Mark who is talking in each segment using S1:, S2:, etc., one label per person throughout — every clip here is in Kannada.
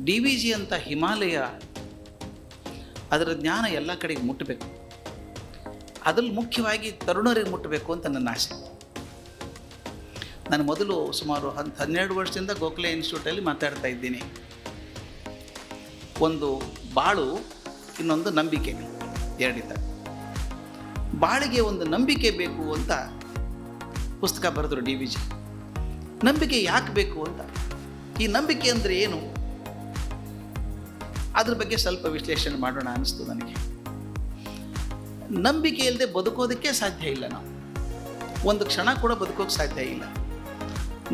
S1: DVG ಅಂತ ಹಿಮಾಲಯ, ಅದರ ಜ್ಞಾನ ಎಲ್ಲ ಕಡೆಗೆ ಮುಟ್ಟಬೇಕು. ಅದರಲ್ಲಿ ಮುಖ್ಯವಾಗಿ ತರುಣರಿಗೆ ಮುಟ್ಟಬೇಕು ಅಂತ ನನ್ನ ಆಸೆ. ನಾನು ಮೊದಲು ಸುಮಾರು 12 ವರ್ಷದಿಂದ ಗೋಖಲೆ ಇನ್ಸ್ಟಿಟ್ಯೂಟಲ್ಲಿ ಮಾತಾಡ್ತಾ ಇದ್ದೀನಿ. ಒಂದು ಬಾಳು, ಇನ್ನೊಂದು ನಂಬಿಕೆ, ಎರಡಿದ್ದ. ಬಾಳಿಗೆ ಒಂದು ನಂಬಿಕೆ ಬೇಕು ಅಂತ ಪುಸ್ತಕ ಬರೆದರು DVG. ನಂಬಿಕೆ ಯಾಕೆ ಬೇಕು ಅಂತ, ಈ ನಂಬಿಕೆ ಅಂದರೆ ಏನು, ಅದ್ರ ಬಗ್ಗೆ ಸ್ವಲ್ಪ ವಿಶ್ಲೇಷಣೆ ಮಾಡೋಣ ಅನ್ನಿಸ್ತು ನನಗೆ. ನಂಬಿಕೆ ಇಲ್ಲದೆ ಬದುಕೋದಕ್ಕೆ ಸಾಧ್ಯ ಇಲ್ಲ. ನಾವು ಒಂದು ಕ್ಷಣ ಕೂಡ ಬದುಕೋಕ್ಕೆ ಸಾಧ್ಯ ಇಲ್ಲ.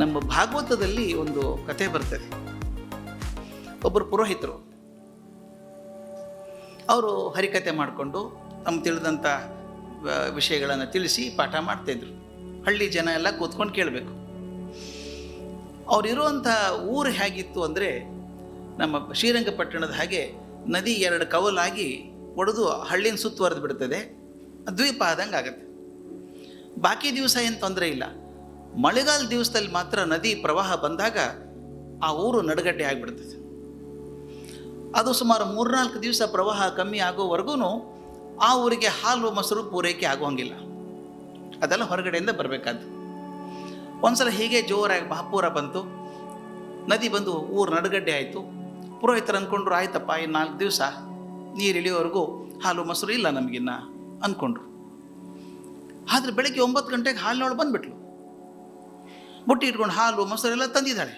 S1: ನಮ್ಮ ಭಾಗವತದಲ್ಲಿ ಒಂದು ಕಥೆ ಬರ್ತದೆ. ಒಬ್ಬರು ಪುರೋಹಿತರು, ಅವರು ಹರಿಕತೆ ಮಾಡಿಕೊಂಡು ತಮ್ಮ ತಿಳಿದಂಥ ವಿಷಯಗಳನ್ನು ತಿಳಿಸಿ ಪಾಠ ಮಾಡ್ತಾಯಿದ್ರು. ಹಳ್ಳಿ ಜನ ಎಲ್ಲ ಕೂತ್ಕೊಂಡು ಕೇಳಬೇಕು. ಅವರಿರುವಂಥ ಊರು ಹೇಗಿತ್ತು ಅಂದರೆ, ನಮ್ಮ ಶ್ರೀರಂಗಪಟ್ಟಣದ ಹಾಗೆ ನದಿ 2 ಕವಲಾಗಿ ಒಡೆದು ಹಳ್ಳಿನ ಸುತ್ತುವರೆದು ಬಿಡ್ತದೆ, ದ್ವೀಪ ಆದಂಗೆ ಆಗುತ್ತೆ. ಬಾಕಿ ದಿವಸ ಏನು ತೊಂದರೆ ಇಲ್ಲ. ಮಳೆಗಾಲ ದಿವಸದಲ್ಲಿ ಮಾತ್ರ ನದಿ ಪ್ರವಾಹ ಬಂದಾಗ ಆ ಊರು ನಡುಗಡ್ಡೆ ಆಗಿಬಿಡ್ತದೆ. ಅದು ಸುಮಾರು 3-4 ದಿವಸ ಪ್ರವಾಹ ಕಮ್ಮಿ ಆಗೋವರೆಗೂ ಆ ಊರಿಗೆ ಹಾಲು ಮೊಸರು ಪೂರೈಕೆ ಆಗೋಂಗಿಲ್ಲ. ಅದೆಲ್ಲ ಹೊರಗಡೆಯಿಂದ ಬರಬೇಕಾದ್ದು. ಒಂದ್ಸಲ ಹೀಗೆ ಜೋರಾಗಿ ಮಹಾಪೂರ ಬಂತು, ನದಿ ಬಂದು ಊರು ನಡುಗಡ್ಡೆ ಆಯಿತು. ಪುರೋಹಿತರು ಅಂದ್ಕೊಂಡ್ರು, ಆಯ್ತಪ್ಪ ಇನ್ನು 4 ದಿವಸ ನೀರು ಇಳಿಯೋವರೆಗೂ ಹಾಲು ಮೊಸರು ಇಲ್ಲ ನಮಗಿನ್ನ ಅಂದ್ಕೊಂಡ್ರು. ಆದರೆ ಬೆಳಗ್ಗೆ 9 ಗಂಟೆಗೆ ಹಾಲಿನೊಳು ಬಂದುಬಿಟ್ಲು. ಬುಟ್ಟಿ ಇಟ್ಕೊಂಡು ಹಾಲು ಮೊಸರೆಲ್ಲ ತಂದಿದ್ದಾಳೆ.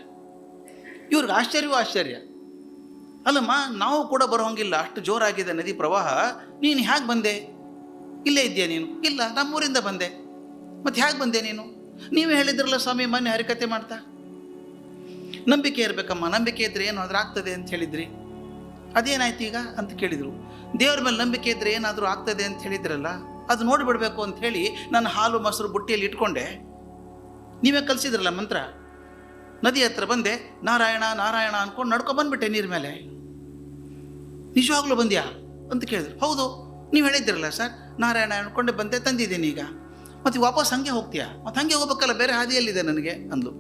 S1: ಇವ್ರಿಗೆ ಆಶ್ಚರ್ಯ. ಅಲ್ಲಮ್ಮ, ನಾವು ಕೂಡ ಬರೋಂಗಿಲ್ಲ, ಅಷ್ಟು ಜೋರಾಗಿದೆ ನದಿ ಪ್ರವಾಹ, ನೀನು ಹೇಗೆ ಬಂದೆ? ಇಲ್ಲೇ ಇದೆಯಾ ನೀನು? ಇಲ್ಲ, ನಮ್ಮೂರಿಂದ ಬಂದೆ. ಮತ್ತು ಹೇಗೆ ಬಂದೆ ನೀನು? ನೀವೇ ಹೇಳಿದ್ರಲ್ಲ ಸ್ವಾಮಿ ಮೊನ್ನೆ ಹರಿಕತೆ ಮಾಡ್ತಾ, ನಂಬಿಕೆ ಇರಬೇಕಮ್ಮ, ನಂಬಿಕೆ ಇದ್ದರೆ ಏನಾದರೂ ಆಗ್ತದೆ ಅಂತ ಹೇಳಿದ್ರಿ, ಅದೇನಾಯ್ತು ಈಗ ಅಂತ ಕೇಳಿದರು. ದೇವ್ರ ಮೇಲೆ ನಂಬಿಕೆ ಇದ್ದರೆ ಏನಾದರೂ ಆಗ್ತದೆ ಅಂತ ಹೇಳಿದ್ರಲ್ಲ, ಅದು ನೋಡಿಬಿಡ್ಬೇಕು ಅಂತ ಹೇಳಿ ನಾನು ಹಾಲು ಮೊಸರು ಬುಟ್ಟಿಯಲ್ಲಿ ಇಟ್ಕೊಂಡೆ. ನೀವೇ ಕಲಿಸಿದ್ರಲ್ಲ ಮಂತ್ರ. ನದಿ ಹತ್ರ ಬಂದೆ, ನಾರಾಯಣ ನಾರಾಯಣ ಅಂದ್ಕೊಂಡು ನಡ್ಕೊಂಡ್ಬಂದ್ಬಿಟ್ಟೆ ನೀರ ಮೇಲೆ. ನಿಜವಾಗ್ಲೂ ಬಂದ್ಯಾ ಅಂತ ಕೇಳಿದ್ರು. ಹೌದು, ನೀವು ಹೇಳಿದ್ರಲ್ಲ ಸರ್, ನಾರಾಯಣ ಅಂದ್ಕೊಂಡೆ ಬಂದೆ, ತಂದಿದ್ದೀನಿ ಈಗ. ಮತ್ತು ವಾಪಸ್ ಹಾಗೆ ಹೋಗ್ತೀಯಾ? ಮತ್ತು ಹಾಗೆ ಹೋಗ್ಬೇಕಲ್ಲ, ಬೇರೆ ಹಾದಿಯಲ್ಲಿದೆ ನನಗೆ ಅಂದು.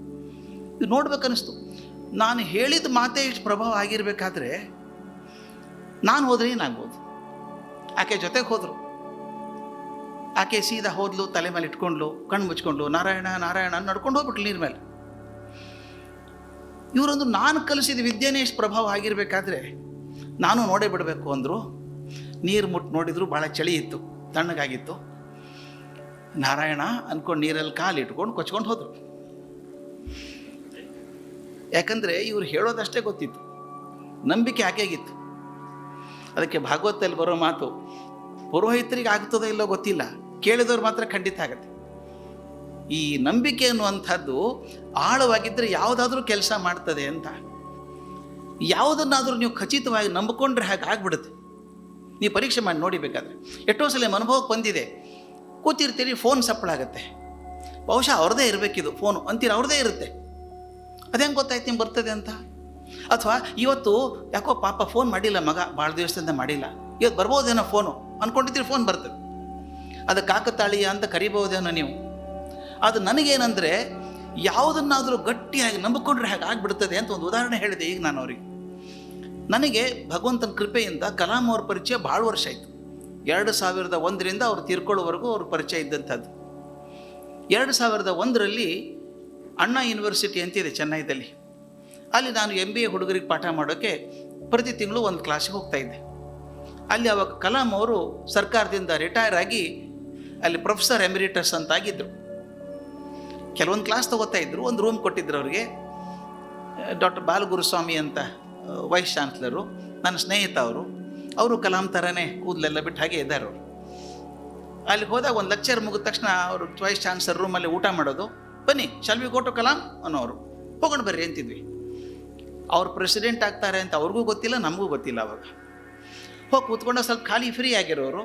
S1: ಇದು ನೋಡ್ಬೇಕನ್ನಿಸ್ತು. ನಾನು ಹೇಳಿದ ಮಾತೇ ಇಷ್ಟು ಪ್ರಭಾವ ಆಗಿರಬೇಕಾದ್ರೆ ನಾನು ಹೋದ್ರೆ ಏನಾಗ್ಬೋದು? ಆಕೆ ಜೊತೆಗೆ ಹೋದರು. ಆಕೆ ಸೀದಾ ಹೋದ್ಲು, ತಲೆ ಮೇಲೆ ಇಟ್ಕೊಂಡ್ಲು, ಕಣ್ಣು ಮುಚ್ಕೊಂಡ್ಲು, ನಾರಾಯಣ ನಾರಾಯಣ ನಡ್ಕೊಂಡು ಹೋಗ್ಬಿಟ್ಲು ನೀರ ಮೇಲೆ. ಇವರೊಂದು ನಾನು ಕಲಿಸಿದ ವಿದ್ಯೆನೇ ಇಷ್ಟು ಪ್ರಭಾವ ಆಗಿರಬೇಕಾದ್ರೆ ನಾನು ನೋಡೇ ಬಿಡಬೇಕು ಅಂದರು. ನೀರು ಮುಟ್ಟು ನೋಡಿದ್ರು, ಭಾಳ ಚಳಿ ಇತ್ತು, ತಣ್ಣಗಾಗಿತ್ತು. ನಾರಾಯಣ ಅಂದ್ಕೊಂಡು ನೀರಲ್ಲಿ ಕಾಲು ಇಟ್ಕೊಂಡು ಕೊಚ್ಕೊಂಡು ಹೋದರು. ಯಾಕಂದರೆ ಇವ್ರು ಹೇಳೋದಷ್ಟೇ ಗೊತ್ತಿತ್ತು, ನಂಬಿಕೆ ಆಕೆಗಿತ್ತು. ಅದಕ್ಕೆ ಭಾಗವತದಲ್ಲಿ ಬರೋ ಮಾತು, ಪುರೋಹಿತರಿಗೆ ಆಗ್ತದೋ ಇಲ್ಲೋ ಗೊತ್ತಿಲ್ಲ, ಕೇಳಿದವ್ರು ಮಾತ್ರ ಖಂಡಿತ ಆಗತ್ತೆ. ಈ ನಂಬಿಕೆ ಅನ್ನುವಂಥದ್ದು ಆಳವಾಗಿದ್ದರೆ ಯಾವುದಾದ್ರೂ ಕೆಲಸ ಮಾಡ್ತದೆ ಅಂತ. ಯಾವುದನ್ನಾದರೂ ನೀವು ಖಚಿತವಾಗಿ ನಂಬಿಕೊಂಡ್ರೆ ಹಾಗೆ ಆಗ್ಬಿಡುತ್ತೆ. ನೀವು ಪರೀಕ್ಷೆ ಮಾಡಿ ನೋಡಿಬೇಕಾದ್ರೆ ಎಷ್ಟೋ ಸಲ ಅನುಭವಕ್ಕೆ ಬಂದಿದೆ. ಕೂತಿರ್ತೀರಿ, ಫೋನ್ ಸಪ್ಪಳಾಗತ್ತೆ. ಬಹುಶಃ ಅವ್ರದ್ದೇ ಇರಬೇಕಿದು ಫೋನು ಅಂತೀರ, ಅವ್ರದ್ದೇ ಇರುತ್ತೆ. ಅದೇಂಗೆ ಗೊತ್ತಾಯ್ತು ನಿಮ್ಗೆ ಬರ್ತದೆ ಅಂತ? ಅಥವಾ ಇವತ್ತು ಯಾಕೋ ಪಾಪ ಫೋನ್ ಮಾಡಿಲ್ಲ ಮಗ, ಭಾಳ ದಿವಸದಿಂದ ಮಾಡಿಲ್ಲ, ಇವತ್ತು ಬರ್ಬೋದೇನೋ ಫೋನು ಅಂದ್ಕೊಂಡಿದ್ದೀರಿ, ಫೋನ್ ಬರ್ತದೆ. ಅದು ಕಾಕತಾಳೀಯ ಅಂತ ಕರಿಬೋದೇನೋ ನೀವು. ಅದು ನನಗೇನೆಂದರೆ, ಯಾವುದನ್ನಾದರೂ ಗಟ್ಟಿಯಾಗಿ ನಂಬಿಕೊಂಡ್ರೆ ಹಾಗೆ ಆಗಿಬಿಡ್ತದೆ ಅಂತ ಒಂದು ಉದಾಹರಣೆ ಹೇಳಿದೆ ಈಗ ನಾನು ಅವರಿಗೆ. ನನಗೆ ಭಗವಂತನ ಕೃಪೆಯಿಂದ ಕಲಾಂ ಅವ್ರ ಪರಿಚಯ ಭಾಳ ವರ್ಷ ಆಯಿತು. 2001ರಿಂದ ಅವ್ರು ತೀರ್ಕೊಳ್ಳೋವರೆಗೂ ಅವ್ರ ಪರಿಚಯ ಇದ್ದಂಥದ್ದು. 2001ರಲ್ಲಿ ಅಣ್ಣಾ ಯೂನಿವರ್ಸಿಟಿ ಅಂತಿದೆ ಚೆನ್ನೈದಲ್ಲಿ. ಅಲ್ಲಿ ನಾನು MBA ಹುಡುಗರಿಗೆ ಪಾಠ ಮಾಡೋಕ್ಕೆ ಪ್ರತಿ ತಿಂಗಳು ಒಂದು ಕ್ಲಾಸಿಗೆ ಹೋಗ್ತಾಯಿದ್ದೆ. ಅಲ್ಲಿ ಅವಾಗ ಕಲಾಂ ಅವರು ಸರ್ಕಾರದಿಂದ ರಿಟೈರ್ ಆಗಿ ಅಲ್ಲಿ ಪ್ರೊಫೆಸರ್ ಎಮಿರಿಟಸ್ ಅಂತ ಆಗಿದ್ದರು. ಕೆಲವೊಂದು ಕ್ಲಾಸ್ ತೊಗೋತಾ ಇದ್ದರು. ಒಂದು ರೂಮ್ ಕೊಟ್ಟಿದ್ರು ಅವ್ರಿಗೆ. ಡಾಕ್ಟರ್ ಬಾಲಗುರುಸ್ವಾಮಿ ಅಂತ ವೈಸ್ ಚಾನ್ಸ್ಲರು, ನನ್ನ ಸ್ನೇಹಿತ ಅವರು ಕಲಾಂ ಥರನೇ ಕೂದಲೆಲ್ಲ ಬಿಟ್ಟು ಹಾಗೆ ಇದ್ದಾರೆ ಅವರು. ಅಲ್ಲಿಗೆ ಹೋದಾಗ ಒಂದು ಲೆಕ್ಚರ್ ಮುಗಿದ ತಕ್ಷಣ ಅವರು ವೈಸ್ ಚಾನ್ಸಲರ್ ರೂಮಲ್ಲಿ ಊಟ ಮಾಡೋದು. ಬನ್ನಿ shall we go to Kalam ಅನ್ನೋರು. ಹೋಗೋಣ ಬರ್ರಿ ಅಂತಿದ್ವಿ. ಅವ್ರು ಪ್ರೆಸಿಡೆಂಟ್ ಆಗ್ತಾರೆ ಅಂತ ಅವ್ರಿಗೂ ಗೊತ್ತಿಲ್ಲ, ನಮಗೂ ಗೊತ್ತಿಲ್ಲ. ಅವಾಗ ಹೋಗಿ ಕೂತ್ಕೊಂಡು ಸ್ವಲ್ಪ ಖಾಲಿ ಫ್ರೀ ಆಗಿರೋರು.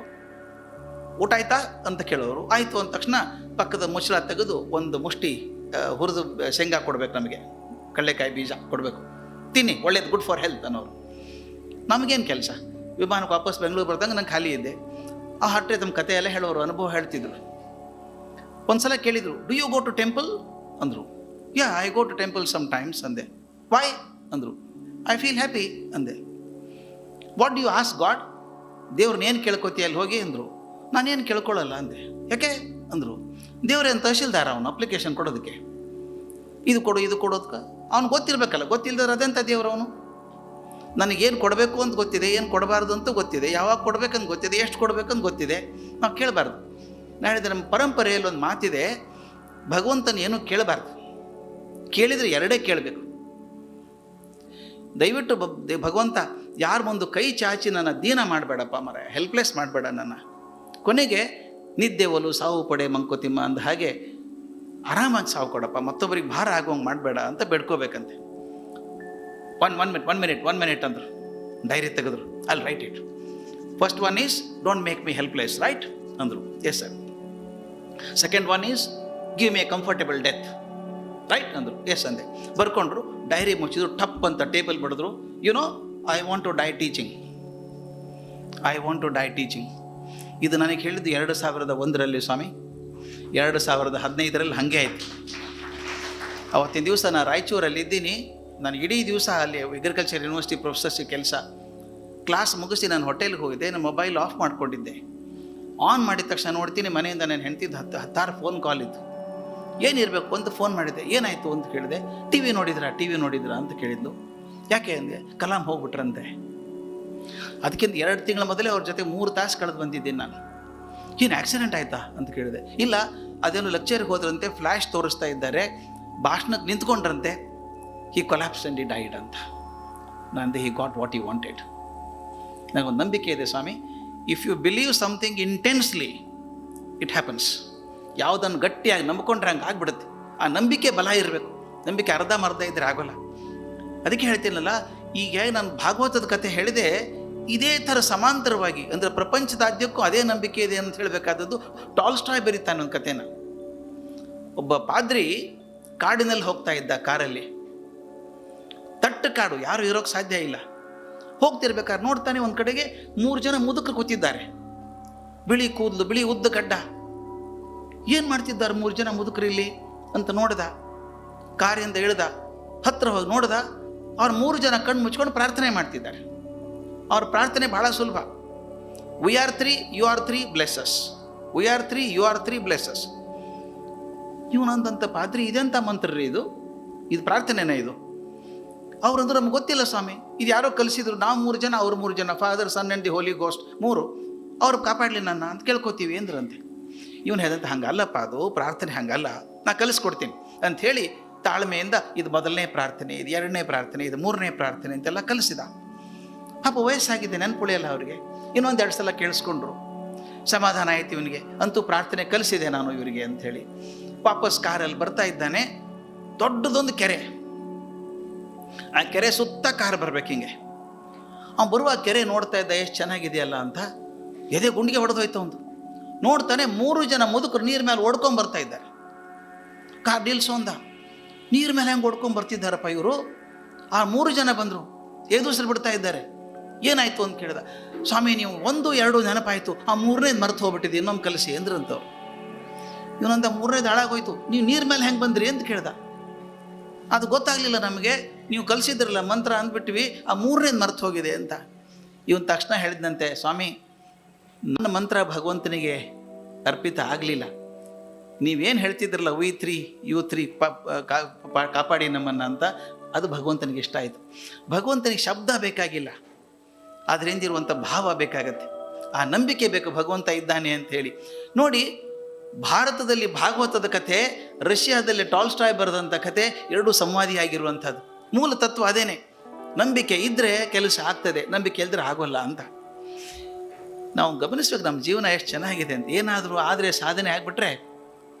S1: ಊಟ ಆಯ್ತಾ ಅಂತ ಕೇಳೋರು. ಆಯಿತು ಅಂದ ತಕ್ಷಣ ಪಕ್ಕದ ಮುಚ್ಚಳ ತೆಗೆದು ಒಂದು ಮುಷ್ಟಿ ಹುರಿದು ಶೇಂಗಾ ಕೊಡಬೇಕು, ನಮಗೆ ಕಡಲೆಕಾಯಿ ಬೀಜ ಕೊಡಬೇಕು, ತಿನ್ನಿ ಒಳ್ಳೇದು, ಗುಡ್ ಫಾರ್ ಹೆಲ್ತ್ ಅನ್ನೋರು. ನಮಗೇನು ಕೆಲಸ? ವಿಮಾನಕ್ಕೆ ವಾಪಸ್ ಬೆಂಗಳೂರು ಬರ್ದಂಗೆ ನಂಗೆ ಖಾಲಿ ಇದ್ದೆ. ಆ ಹಟ್ಟೆ ತಮ್ಮ ಕತೆ ಎಲ್ಲ ಹೇಳೋರು, ಅನುಭವ ಹೇಳ್ತಿದ್ರು. ಒಂದು ಸಲ ಕೇಳಿದರು, do you go to temple ಅಂದರು. Yeah, I go to temple sometimes ಅಂದೆ. ವಾಯ್ ಅಂದರು. ಐ ಫೀಲ್ ಹ್ಯಾಪಿ ಅಂದೆ. What do you ask God? ದೇವ್ರನ್ನೇನು ಕೇಳ್ಕೊತೀಯ ಅಲ್ಲಿ ಹೋಗಿ ಅಂದರು. ನಾನೇನು ಕೇಳ್ಕೊಳ್ಳಲ್ಲ ಅಂದೆ. ಯಾಕೆ ಅಂದರು. ದೇವ್ರೇನು ತಹಶೀಲ್ದಾರ ಅವನು ಅಪ್ಲಿಕೇಶನ್ ಕೊಡೋದಕ್ಕೆ? ಇದು ಕೊಡು ಇದು ಕೊಡೋದಕ್ಕೆ ಅವ್ನು ಗೊತ್ತಿರಬೇಕಲ್ಲ. ಗೊತ್ತಿಲ್ಲದ್ರೆ ಅದೆಂಥ ದೇವ್ರು ಅವನು? ನನಗೇನು ಕೊಡಬೇಕು ಅಂತ ಗೊತ್ತಿದೆ, ಏನು ಕೊಡಬಾರ್ದು ಅಂತ ಗೊತ್ತಿದೆ, ಯಾವಾಗ ಕೊಡಬೇಕಂತ ಗೊತ್ತಿದೆ, ಎಷ್ಟು ಕೊಡಬೇಕಂತ ಗೊತ್ತಿದೆ. ನಾವು ಕೇಳಬಾರ್ದು. ನಾನು ಹೇಳಿದೆ, ನಮ್ಮ ಪರಂಪರೆಯಲ್ಲಿ ಒಂದು ಮಾತಿದೆ, ಭಗವಂತನ ಏನೂ ಕೇಳಬಾರ್ದು, ಕೇಳಿದರೆ ಎರಡೇ ಕೇಳಬೇಕು. ದಯವಿಟ್ಟು ಭಗವಂತ ಯಾರ ಮುಂದೆ ಕೈ ಚಾಚಿ ನನ್ನ ದೀನ ಮಾಡಬೇಡಪ್ಪ ಮರ, ಹೆಲ್ಪ್ಲೆಸ್ ಮಾಡಬೇಡ ನನ್ನ. ಕೊನೆಗೆ ನಿದ್ದೆ ಒಲು ಸಾವು ಪಡೆ ಮಂಕೋತಿಮ್ಮ ಅಂದ ಹಾಗೆ ಆರಾಮಾಗಿ ಸಾವು ಕೊಡಪ್ಪ, ಮತ್ತೊಬ್ಬರಿಗೆ ಭಾರ ಆಗುವಂಗೆ ಮಾಡಬೇಡ ಅಂತ ಬೇಡ್ಕೋಬೇಕಂತೆ. ಒನ್ ಮಿನಿಟ್ ಅಂದರು. ಡೈರಿ ತೆಗೆದ್ರು. ಅಲ್ಲಿ write it. First one is don't make me helpless, write ಅಂದರು. Yes sir. Second one is give me a comfortable death, write ಅಂದರು. ಎಸ್ ಅಂದೆ. ಬರ್ಕೊಂಡ್ರು. ಡೈರಿ ಮುಚ್ಚಿದ್ರು. ಟಪ್ ಅಂತ ಟೇಬಲ್ ಬಡಿದ್ರು. I want to die teaching. ಇದು ನನಗೆ ಹೇಳಿದ್ದು 2001ರಲ್ಲಿ ಸ್ವಾಮಿ. 2015ರಲ್ಲಿ ಹಾಗೆ ಆಯಿತು. ಅವತ್ತಿನ ದಿವಸ ನಾನು ರಾಯಚೂರಲ್ಲಿ ಇದ್ದೀನಿ. ನಾನು ಇಡೀ ದಿವಸ ಅಲ್ಲಿ ಅಗ್ರಿಕಲ್ಚರ್ ಯೂನಿವರ್ಸಿಟಿ ಪ್ರೊಫೆಸರ್ಸಿಗೆ ಕೆಲಸ. ಕ್ಲಾಸ್ ಮುಗಿಸಿ ನಾನು ಹೋಟೆಲ್ಗೆ ಹೋಗಿದ್ದೆ. ನನ್ನ ಮೊಬೈಲ್ ಆಫ್ ಮಾಡ್ಕೊಂಡಿದ್ದೆ. ಆನ್ ಮಾಡಿದ ತಕ್ಷಣ ನೋಡ್ತೀನಿ ಮನೆಯಿಂದ ನಾನು ಹೆಂಡ್ತಿದ್ದು 10 ಫೋನ್ ಕಾಲ್ ಇತ್ತು. ಏನಿರಬೇಕು ಅಂತ ಫೋನ್ ಮಾಡಿದ್ದೆ. ಏನಾಯಿತು ಅಂತ ಕೇಳಿದೆ. ಟಿ ವಿ ನೋಡಿದ್ರಾ ಅಂತ ಕೇಳಿದ್ಲು. ಯಾಕೆ ಅಂದೆ. ಕಲಾಂ ಹೋಗ್ಬಿಟ್ರಂತೆ. ಅದಕ್ಕಿಂತ 2 ತಿಂಗಳ ಮೊದಲೇ ಅವ್ರ ಜೊತೆ 3 ತಾಸು ಕಳೆದು ಬಂದಿದ್ದೀನಿ ನಾನು. ಏನು ಆಕ್ಸಿಡೆಂಟ್ ಆಯಿತಾ ಅಂತ ಕೇಳಿದೆ. ಇಲ್ಲ, ಅದೇನು ಲೆಕ್ಚರ್ಗೆ ಹೋದ್ರಂತೆ, ಫ್ಲ್ಯಾಶ್ ತೋರಿಸ್ತಾ ಇದ್ದಾರೆ, ಭಾಷಣಕ್ಕೆ ನಿಂತ್ಕೊಂಡ್ರಂತೆ, he collapsed and he died ಅಂತ. ನಂದೆ he got what he wanted. ನನಗೊಂದು ನಂಬಿಕೆ ಇದೆ ಸ್ವಾಮಿ, if you believe something intensely it happens. ಯಾವುದನ್ನು ಗಟ್ಟಿಯಾಗಿ ನಂಬ್ಕೊಂಡ್ರೆ ಹಂಗೆ ಆಗ್ಬಿಡುತ್ತೆ. ಆ ನಂಬಿಕೆ ಬಲ ಇರಬೇಕು. ನಂಬಿಕೆ ಅರ್ಧ ಇದ್ದರೆ ಆಗೋಲ್ಲ. ಅದಕ್ಕೆ ಹೇಳ್ತೀನಲ್ಲ, ಈಗ ನಾನು ಭಾಗವತದ ಕಥೆ ಹೇಳಿದೆ, ಇದೇ ಥರ ಸಮಾಂತರವಾಗಿ ಅಂದರೆ ಪ್ರಪಂಚದಾದ್ಯಕ್ಕೂ ಅದೇ ನಂಬಿಕೆ ಇದೆ ಅಂತ ಹೇಳಬೇಕಾದದ್ದು ಟಾಲ್ಸ್ಟಾಯ್ ಬರೀತಾನೆ ಒಂದು ಕಥೆನ. ಒಬ್ಬ ಪಾದ್ರಿ ಕಾಡಿನಲ್ಲಿ ಹೋಗ್ತಾ ಇದ್ದ ಕಾರಲ್ಲಿ. ತಟ್ಟು ಕಾಡು, ಯಾರು ಇರೋಕ್ಕೆ ಸಾಧ್ಯ ಇಲ್ಲ. ಹೋಗ್ತಿರ್ಬೇಕಾದ್ರೆ ನೋಡ್ತಾನೆ ಒಂದು ಕಡೆಗೆ 3 ಜನ ಮುದುಕರು ಕೂತಿದ್ದಾರೆ. ಬಿಳಿ ಕೂದಲು, ಬಿಳಿ ಉದ್ದ ಗಡ್ಡ. ಏನು ಮಾಡ್ತಿದ್ದಾರೆ 3 ಜನ ಮುದುಕರು ಇಲ್ಲಿ ಅಂತ ನೋಡ್ದ. ಕಾರಿಂದ ಇಳ್ದ. ಹತ್ರ ಹೋಗಿ ನೋಡ್ದ. ಅವ್ರು 3 ಜನ ಕಣ್ಣು ಮುಚ್ಕೊಂಡು ಪ್ರಾರ್ಥನೆ ಮಾಡ್ತಿದ್ದಾರೆ. ಅವ್ರ ಪ್ರಾರ್ಥನೆ ಬಹಳ ಸುಲಭ. We are 3, you are 3, bless us. We are 3, you are 3, bless us. ಇವನಂದಂತ ಪಾದ್ರಿ, ಇದೆಂಥ ಮಂತ್ರ ರೀ ಇದು ಪ್ರಾರ್ಥನೆನೇ ಇದು? ಅವ್ರಂದ್ರೆ ನಮ್ಗೆ ಗೊತ್ತಿಲ್ಲ ಸ್ವಾಮಿ, ಇದು ಯಾರೋ ಕಲಿಸಿದ್ರು, ನಾವು 3 ಜನ, ಅವ್ರು 3 ಜನ, father, son and the holy ghost 3, ಅವ್ರು ಕಾಪಾಡಲಿ ನನ್ನ ಅಂತ ಕೇಳ್ಕೊತೀವಿ ಅಂದ್ರಂತೆ. ಇವನು ಹೇಳ್ದಂತೆ, ಹಂಗಲ್ಲಪ್ಪ, ಅದು ಪ್ರಾರ್ಥನೆ ಹಂಗಲ್ಲ, ನಾ ಕಲಿಸ್ಕೊಡ್ತೀನಿ ಅಂಥೇಳಿ ತಾಳ್ಮೆಯಿಂದ ಇದು ಮೊದಲನೇ ಪ್ರಾರ್ಥನೆ, ಇದು 2ನೇ ಪ್ರಾರ್ಥನೆ, ಇದು 3ನೇ ಪ್ರಾರ್ಥನೆ ಅಂತೆಲ್ಲ ಕಲಿಸಿದ. ಪಾಪ ವಯಸ್ಸಾಗಿದೆ, ನೆನ್ಪುಳಿಯಲ್ಲ ಅವ್ರಿಗೆ. ಇನ್ನೊಂದು 2 ಸಲ ಕೇಳಿಸ್ಕೊಂಡ್ರು. ಸಮಾಧಾನ ಆಯ್ತು ಇವನಿಗೆ. ಅಂತೂ ಪ್ರಾರ್ಥನೆ ಕಲಿಸಿದೆ ನಾನು ಇವರಿಗೆ ಅಂಥೇಳಿ ವಾಪಸ್ ಕಾರಲ್ಲಿ ಬರ್ತಾ ಇದ್ದಾನೆ. ದೊಡ್ಡದೊಂದು ಕೆರೆ. ಆ ಕೆರೆ ಸುತ್ತ ಕಾರ್ ಬರ್ಬೇಕು ಹಿಂಗೆ. ಅವ್ನು ಬರುವ ಕೆರೆ ನೋಡ್ತಾ ಇದ್ದ, ಎಷ್ಟು ಚೆನ್ನಾಗಿದೆಯಲ್ಲ ಅಂತ. ಎದೆ ಗುಂಡಿಗೆ ಹೊಡೆದೋಯ್ತು ಒಂದು. ನೋಡ್ತಾನೆ 3 ಜನ ಮುದುಕರು ನೀರು ಮೇಲೆ ಓಡ್ಕೊಂಡು ಬರ್ತಾ ಇದ್ದಾರೆ. ಕಾರ್ ನಿಲ್ಸೋಂದ. ನೀರು ಮೇಲೆ ಹೆಂಗೆ ಓಡ್ಕೊಂಡು ಬರ್ತಿದ್ದಾರಪ್ಪ ಇವರು. ಆ 3 ಜನ ಬಂದರು, ಎದುರಿಸಲು ಬಿಡ್ತಾ ಇದ್ದಾರೆ. ಏನಾಯಿತು ಅಂತ ಕೇಳಿದ. ಸ್ವಾಮಿ, ನೀವು 1, 2 ನೆನಪಾಯಿತು, ಆ 3ನೇದು ಮರೆತು ಹೋಗ್ಬಿಟ್ಟಿದ್ದು, ಇನ್ನೊಮ್ಮೆ ಕಲಿಸಿ ಅಂದ್ರಂತವ್ರು. ಇವನಂದ 3ನೇದು ಹಾಳಾಗೋಯ್ತು, ನೀವು ನೀರು ಮೇಲೆ ಹೆಂಗೆ ಬಂದ್ರಿ ಅಂತ ಕೇಳ್ದ. ಅದು ಗೊತ್ತಾಗಲಿಲ್ಲ ನಮಗೆ, ನೀವು ಕಲಿಸಿದ್ರಲ್ಲ ಮಂತ್ರ ಅಂದ್ಬಿಟ್ವಿ, ಆ 3ನೇದು ಮರೆತು ಹೋಗಿದೆ ಅಂತ. ಇವನು ತಕ್ಷಣ ಹೇಳಿದಂತೆ, ಸ್ವಾಮಿ, ನನ್ನ ಮಂತ್ರ ಭಗವಂತನಿಗೆ ಅರ್ಪಿತ ಆಗಲಿಲ್ಲ. ನೀವೇನು ಹೇಳ್ತಿದ್ರಲ್ಲ, ವಿ 3, ಯು 3, ಕಾಪಾಡಿ ನಮ್ಮನ್ನು ಅಂತ, ಅದು ಭಗವಂತನಿಗೆ ಇಷ್ಟ ಆಯಿತು. ಭಗವಂತನಿಗೆ ಶಬ್ದ ಬೇಕಾಗಿಲ್ಲ, ಅದರಿಂದಿರುವಂಥ ಭಾವ ಬೇಕಾಗತ್ತೆ. ಆ ನಂಬಿಕೆ ಬೇಕು ಭಗವಂತ ಇದ್ದಾನೆ ಅಂಥೇಳಿ. ನೋಡಿ, ಭಾರತದಲ್ಲಿ ಭಾಗವತದ ಕಥೆ, ರಷ್ಯಾದಲ್ಲಿ ಟಾಲ್ಸ್ಟಾಯ್ ಬರೆದಂಥ ಕಥೆ, 2 ಸಂವಾದಿಯಾಗಿರುವಂಥದ್ದು. ಮೂಲ ತತ್ವ ಅದೇನೆ. ನಂಬಿಕೆ ಇದ್ದರೆ ಕೆಲಸ ಆಗ್ತದೆ, ನಂಬಿಕೆ ಇಲ್ಲದ್ರೆ ಆಗೋಲ್ಲ ಅಂತ ನಾವು ಗಮನಿಸ್ಬೇಕು. ನಮ್ಮ ಜೀವನ ಎಷ್ಟು ಚೆನ್ನಾಗಿದೆ ಅಂತ. ಏನಾದರೂ ಆದರೆ ಸಾಧನೆ ಆಗಿಬಿಟ್ರೆ,